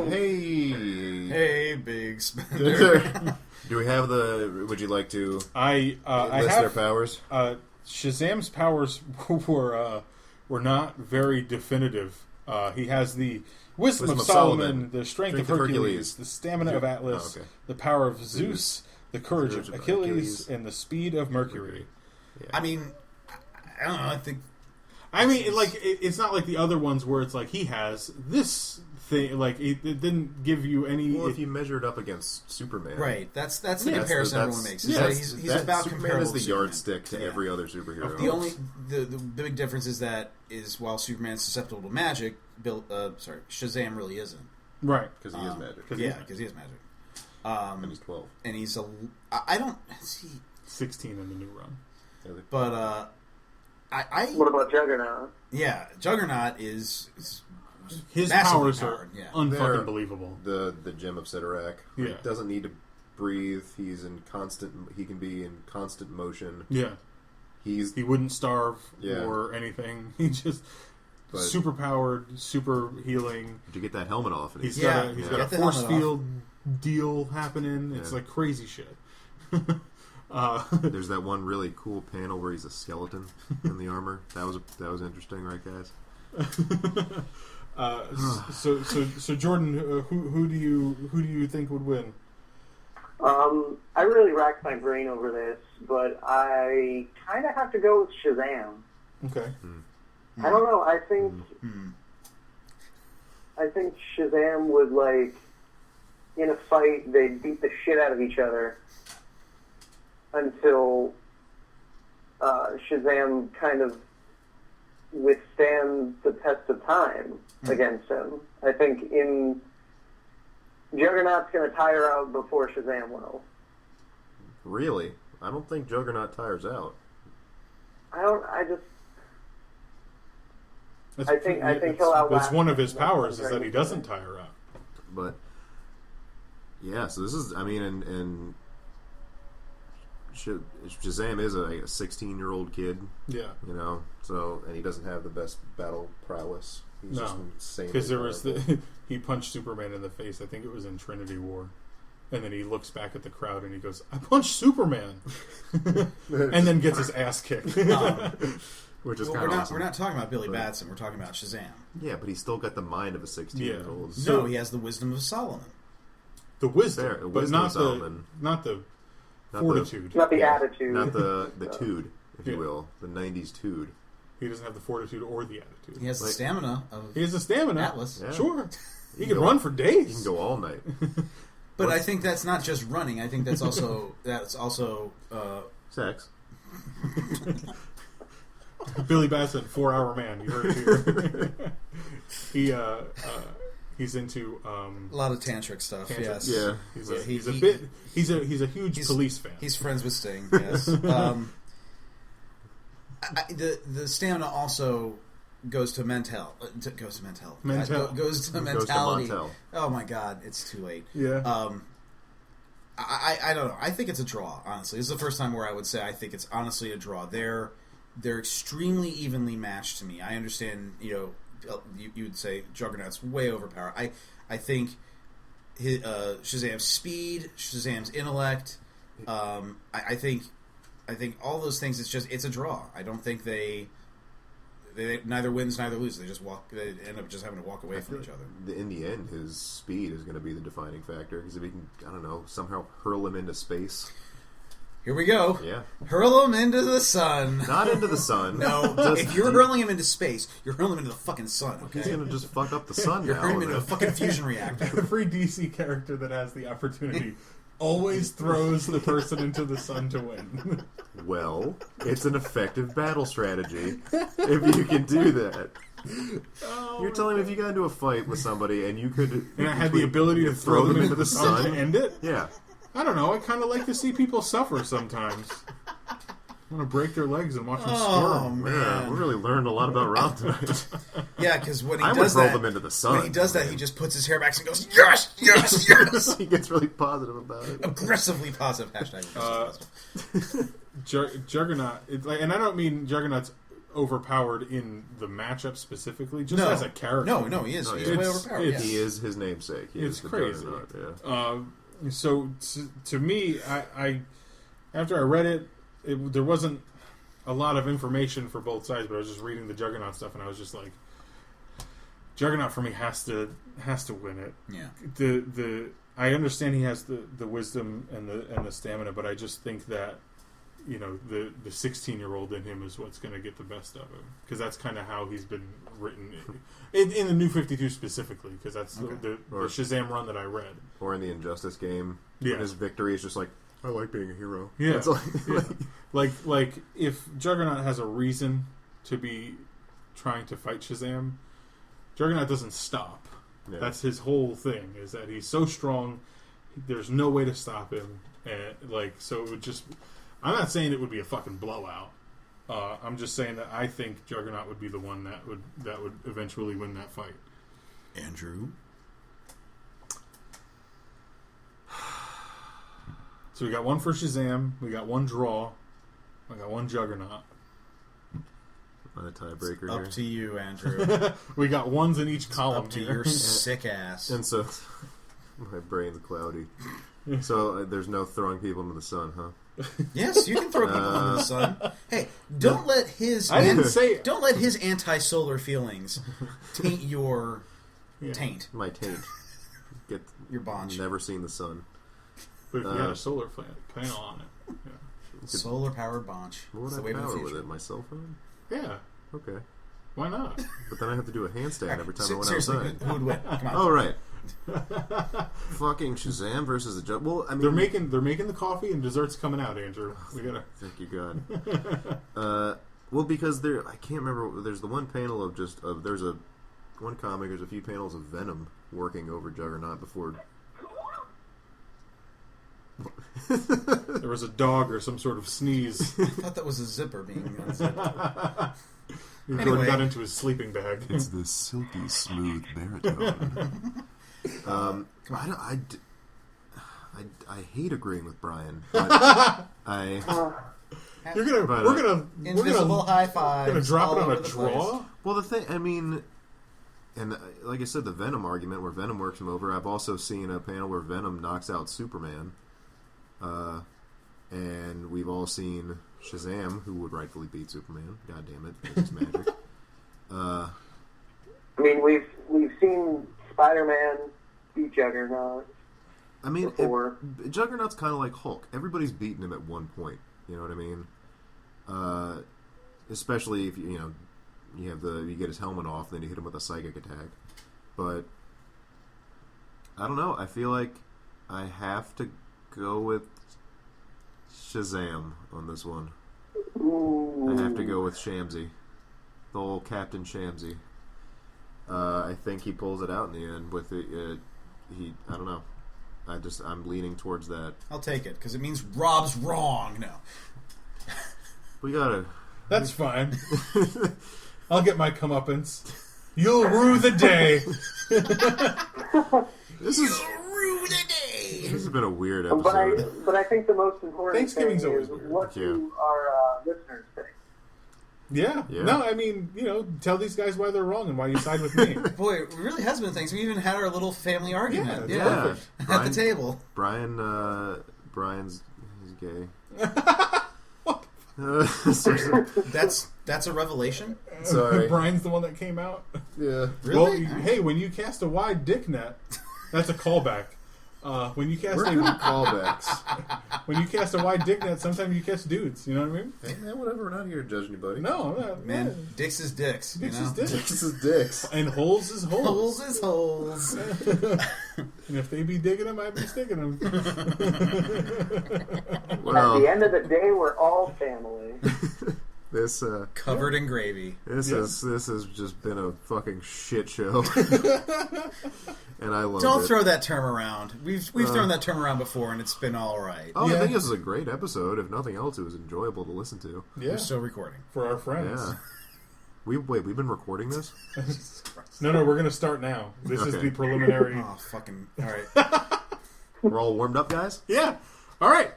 C: Hey, big spender.
D: Do we have the? Would you like to list
B: their
D: their powers?
B: Shazam's powers were not very definitive. He has the wisdom of Solomon, the strength of Hercules, the stamina of Atlas, the power of Zeus, the courage of Achilles, and the speed of Mercury.
C: Yeah. I mean, I don't know.
B: It's not like the other ones where it's like he has this thing. Like it didn't give you any.
D: Well, if you measure it up against Superman,
C: right? That's the comparison everyone makes. He's about
D: Superman is the
C: Superman.
D: yardstick to every other superhero.
C: The big difference is while Superman's susceptible to magic, Shazam really isn't.
B: Right,
D: because he is magic.
C: Because he is magic.
D: And he's 12.
C: And he's I don't see
B: 16 in the new run.
C: But
E: what about Juggernaut?
C: Yeah, Juggernaut is
B: his powers are unfucking believable.
D: The gem of Sidorak.
B: Yeah.
D: He doesn't need to breathe. He's in constant. He can be in constant motion.
B: Yeah. He wouldn't starve or anything. He just super powered, super healing.
D: To get that helmet off,
B: He's got a force field deal happening. It's like crazy shit.
D: There's that one really cool panel where he's a skeleton in the armor. That was interesting, right, guys?
B: So Jordan, who do you think would win?
E: I really racked my brain over this, but I kind of have to go with Shazam.
B: Okay.
E: I don't know. I think Shazam would, like, in a fight, they'd beat the shit out of each other until Shazam kind of withstands the test of time against him. I think Juggernaut's going to tire out before Shazam will.
D: Really? I don't think Juggernaut tires out.
E: I think he'll outlast.
B: That's one of his powers is that he doesn't tire out.
D: But yeah, so this is. I mean, and Shazam is a 16-year-old kid.
B: Yeah,
D: So and he doesn't have the best battle prowess. He's just insane.
B: Because there was he punched Superman in the face. I think it was in Trinity War. And then he looks back at the crowd and he goes, "I punched Superman," and then gets his ass kicked.
D: Which is kind of awesome.
C: We're not talking about Billy Batson. We're talking about Shazam.
D: Yeah, but he's still got the mind of a 16-year-old.
C: Yeah. No, he has the wisdom of Solomon.
B: The wisdom, but not the fortitude,
E: not the attitude,
D: not the tude, if you will, the '90s tude.
B: He doesn't have the fortitude or the attitude.
C: He has the stamina.
B: He has the stamina.
C: Atlas,
B: sure. He can run for days.
D: He can go all night.
C: But I think that's not just running. I think that's also
D: sex.
B: Billy Batson, 4-hour man. You heard it here. He's into
C: a lot of tantric stuff. Yes,
D: yeah.
B: He's a huge police fan.
C: He's friends with Sting. Yes. The stamina also goes to mentality. Goes to mentality. Oh my God, it's too late.
B: Yeah.
C: I don't know. I think it's a draw. Honestly, this is the first time where I would say I think it's honestly a draw. They're extremely evenly matched to me. I understand. You would say Juggernaut's way overpowered. I think Shazam's speed, Shazam's intellect. I think all those things. It's a draw. I don't think they neither wins, neither loses. They end up just having to walk away from each other.
D: In the end, his speed is going to be the defining factor because if he can, somehow hurl him into space.
C: Here we go.
D: Yeah.
C: Hurl him into the sun.
D: Not into the sun.
C: No. If you're hurling him into space, you're hurling him into the fucking sun, okay?
D: He's going to just fuck up the sun
C: You're
D: now.
C: hurling him into a fucking fusion reactor.
B: Every DC character that has the opportunity always throws the person into the sun to win.
D: Well, it's an effective battle strategy if you can do that. You're telling me if you got into a fight with somebody and you could...
B: And I had the ability to throw them into the sun to end it?
D: Yeah.
B: I don't know. I kind of like to see people suffer sometimes. I want to break their legs and watch them squirm.
C: Man.
D: Yeah, we really learned a lot about Rob tonight.
C: Yeah, because when he
D: I
C: does
D: would roll
C: that,
D: them into the sun.
C: when he does that, he just puts his hair back and goes, yes, yes, yes.
D: He gets really positive about it.
C: Aggressively positive. Hashtag aggressively positive.
B: Juggernaut, and I don't mean Juggernaut's overpowered in the matchup specifically, just as a character.
C: No, he is.
D: No,
C: He's
D: yeah.
C: way overpowered. Yeah.
D: He is his namesake. He
B: It's
D: is the
B: crazy.
D: Juggernaut, yeah.
B: So to me, I after I read it, there wasn't a lot of information for both sides, but I was just reading the Juggernaut stuff, and I was just like, Juggernaut for me has to win it.
C: Yeah.
B: I understand he has the wisdom and the stamina, but I just think that the 16-year-old in him is what's going to get the best of him, because that's kind of how he's been written in the New 52 specifically, because that's the Shazam run that I read.
D: Or in the Injustice game,
B: Yeah.
D: his victory is just like, I like being a hero.
B: Yeah.
D: That's
B: Like if Juggernaut has a reason to be trying to fight Shazam, Juggernaut doesn't stop.
D: Yeah.
B: That's his whole thing, is that he's so strong, there's no way to stop him. And so it would just... I'm not saying it would be a fucking blowout. I'm just saying that I think Juggernaut would be the one that would eventually win that fight.
C: Andrew?
B: So we got one for Shazam, we got one draw, we got one Juggernaut.
D: a tiebreaker
C: It's
D: here.
C: up to you, Andrew.
B: We got ones in each column.
C: Up to
B: here.
C: your sick ass.
D: And so, my brain's cloudy. So there's no throwing people into the sun, huh?
C: Yes, you can throw people into the sun. Hey, don't let his
B: I didn't say...
C: don't let his anti-solar feelings taint your taint.
D: My taint. Get
C: Your bonch.
D: Never seen the sun.
B: But if you had a solar panel on it.
C: Solar-powered bonch.
D: What would
C: It's the
D: I
C: wave of the
D: power with
C: future.
D: it? My cell phone?
B: Yeah.
D: Okay.
B: Why not?
D: But then I have to do a handstand every time I went
C: Seriously,
D: outside.
C: who would win? Come on.
D: Oh, right. Fucking Shazam versus the Jug. Well, I mean,
B: They're making the coffee and dessert's coming out, Andrew. We gotta...
D: Thank you, God. Well, because I can't remember. There's the one panel of there's one comic. There's a few panels of Venom working over Juggernaut before.
B: There was a dog or some sort of sneeze.
C: I thought that was a zipper being unzipped.
B: Jordan got into his sleeping bag.
D: It's the silky smooth baritone. I hate agreeing with Brian. But
B: We're gonna
C: Invisible high five.
B: Gonna drop it on a draw.
D: Well, the thing, I mean, and like I said, the Venom argument where Venom works him over. I've also seen a panel where Venom knocks out Superman. And we've all seen Shazam, who would rightfully beat Superman. God damn it, it's magic.
E: I mean, we've seen Spider-Man beat Juggernaut.
D: I mean,
E: Before.
D: Juggernaut's kind of like Hulk. Everybody's beaten him at one point. You know what I mean? Especially if you get his helmet off, then you hit him with a psychic attack. But I don't know. I feel like I have to go with Shazam on this one.
E: Ooh.
D: I have to go with Shamsy, the old Captain Shamsy. I think he pulls it out in the end with it. I don't know. I'm leaning towards that.
C: I'll take it because it means Rob's wrong. No,
D: We gotta.
B: That's fine. I'll get my comeuppance. You'll rue the day.
D: This has been a weird episode.
E: But I think the most important
B: Thanksgiving's
E: thing
B: always
E: is
B: weird.
E: what
D: Yeah.
E: do our listeners think.
B: Yeah. No, I mean, tell these guys why they're wrong and why you side with me.
C: boy, it really has been things. We even had our little family argument.
B: Yeah,
C: Yeah, at the table.
D: Brian's he's gay.
C: That's a revelation.
D: Sorry.
B: Brian's the one that came out.
D: Yeah.
C: Really?
B: Well, hey, when you cast a wide dick net, that's a callback. When you cast
D: We're good at callbacks.
B: when you cast a wide dick net, sometimes you catch dudes. You know what I mean?
D: Hey man, whatever. We're not here to judge anybody.
B: No, I'm not,
C: Man, dicks is dicks.
B: Dicks
C: you know?
B: is dicks.
D: This is dicks.
B: And holes is holes.
C: Holes is holes.
B: And if they be digging them, I be sticking them.
E: At the end of the day, we're all family.
D: This
C: Covered in gravy.
D: this has just been a fucking shit show, and I love it.
C: Don't throw that term around. We've thrown that term around before, and it's been all right.
D: Oh, I think this is a great episode. If nothing else, it was enjoyable to listen to.
A: Yeah.
C: We're still recording.
A: For our friends.
D: Yeah. We've been recording this?
A: No, we're going to start now. This is the preliminary.
C: Oh, fucking... All right.
D: We're all warmed up, guys?
B: Yeah. All right.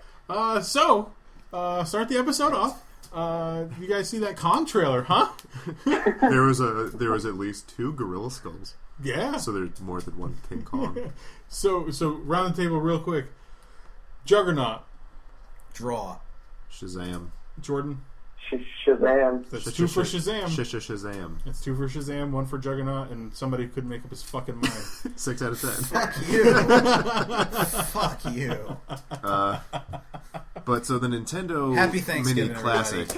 B: So, start the episode off. You guys see that Kong trailer, huh?
D: There was at least 2 gorilla skulls.
B: Yeah.
D: So there's more than one King Kong.
B: So round the table real quick. Juggernaut.
C: Draw.
D: Shazam.
B: Jordan.
E: Shazam.
B: That's 2 for Shazam.
D: Shazam.
B: That's 2 for Shazam, 1 for Juggernaut, and somebody couldn't make up his fucking mind.
D: 6 out of 10.
C: Fuck you. Fuck you.
D: But so the Nintendo
C: Happy
D: Mini
C: Thanksgiving,
D: Classic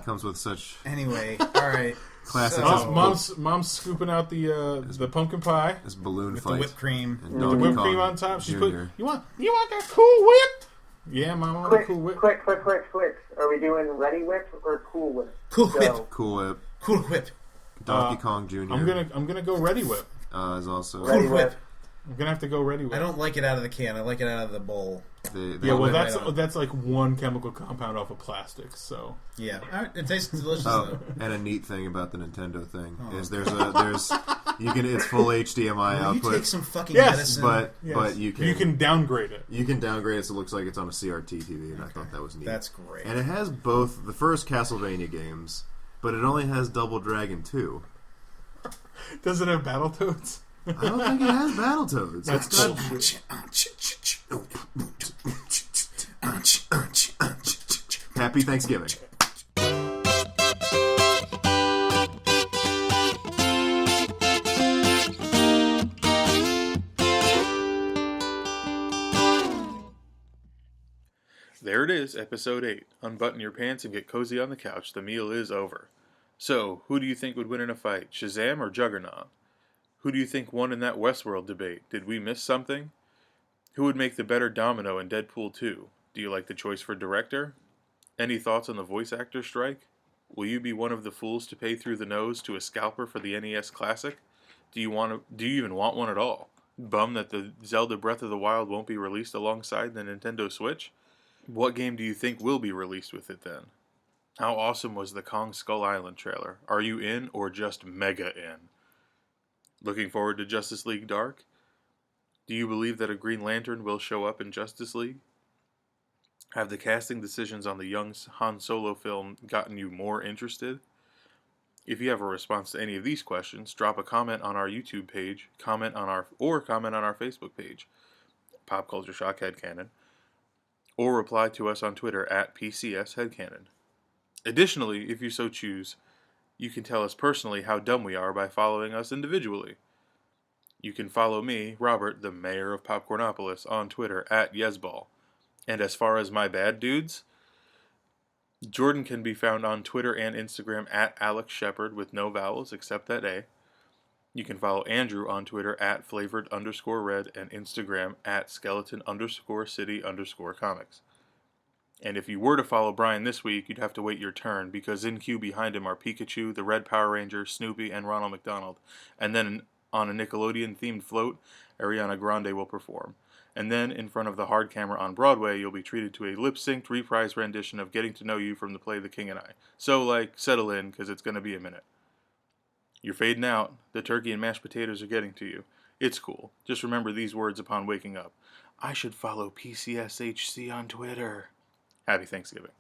D: comes with such
C: Anyway, all right.
D: classics.
C: So-
D: as
B: Mom's scooping out the pumpkin pie
D: this balloon
C: With
D: fight
C: the whipped cream.
D: and
B: with the
D: Donkey
B: whipped
D: Kong
B: cream on top. She's put.
D: Jr.
B: You want that cool whip? Yeah, Mom, I want a cool whip.
E: Quick. Are we doing Ready Whip or Cool Whip?
C: Cool
E: Go.
C: whip.
D: Cool Whip.
C: Cool whip.
D: Donkey Kong Jr.
B: I'm gonna go Ready Whip.
D: is also
E: Ready
C: Cool whip.
E: Whip.
B: I'm gonna have to go Ready Whip.
C: I don't like it out of the can. I like it out of the bowl.
B: Yeah, well,
C: Right on.
B: that's like one chemical compound off of plastic. So
C: Yeah. All right. It tastes delicious,
D: Oh,
C: though.
D: and a neat thing about the Nintendo thing
C: Oh.
D: is there's it's full HDMI
C: Will you
D: output,
C: take some fucking
B: Yes,
C: medicine?
D: but
B: yes.
D: you
B: you can downgrade it.
D: downgrade it so it looks like it's on a CRT TV, and I thought that was neat.
C: That's great.
D: And it has both the first Castlevania games, but it only has Double Dragon 2.
B: Does it have Battletoads?
D: I don't think it has Battletoads.
B: That's
D: It's got- Happy Thanksgiving.
A: There it is, episode 8. Unbutton your pants and get cozy on the couch. The meal is over. So, who do you think would win in a fight, Shazam or Juggernaut? Who do you think won in that Westworld debate? Did we miss something? Who would make the better Domino in Deadpool 2? Do you like the choice for director? Any thoughts on the voice actor strike? Will you be one of the fools to pay through the nose to a scalper for the NES Classic? Do you even want one at all? Bummed that the Zelda Breath of the Wild won't be released alongside the Nintendo Switch? What game do you think will be released with it then? How awesome was the Kong Skull Island trailer? Are you in or just mega in? Looking forward to Justice League Dark? Do you believe that a Green Lantern will show up in Justice League? Have the casting decisions on the young Han Solo film gotten you more interested? If you have a response to any of these questions, drop a comment on our YouTube page, comment on our Facebook page, Pop Culture Shock Headcannon, or reply to us on Twitter at PCS Headcannon. Additionally, if you so choose, you can tell us personally how dumb we are by following us individually. You can follow me, Robert, the mayor of Popcornopolis, on Twitter at Yesball. And as far as my bad dudes, Jordan can be found on Twitter and Instagram at Alex Shepard with no vowels except that A. You can follow Andrew on Twitter at flavored_red and Instagram at skeleton_city_comics. And if you were to follow Brian this week, you'd have to wait your turn, because in queue behind him are Pikachu, the Red Power Ranger, Snoopy, and Ronald McDonald. And then on a Nickelodeon-themed float, Ariana Grande will perform. And then, in front of the hard camera on Broadway, you'll be treated to a lip-synced reprise rendition of Getting to Know You from the play The King and I. So, settle in, because it's going to be a minute. You're fading out. The turkey and mashed potatoes are getting to you. It's cool. Just remember these words upon waking up. I should follow PCSHC on Twitter. Happy Thanksgiving.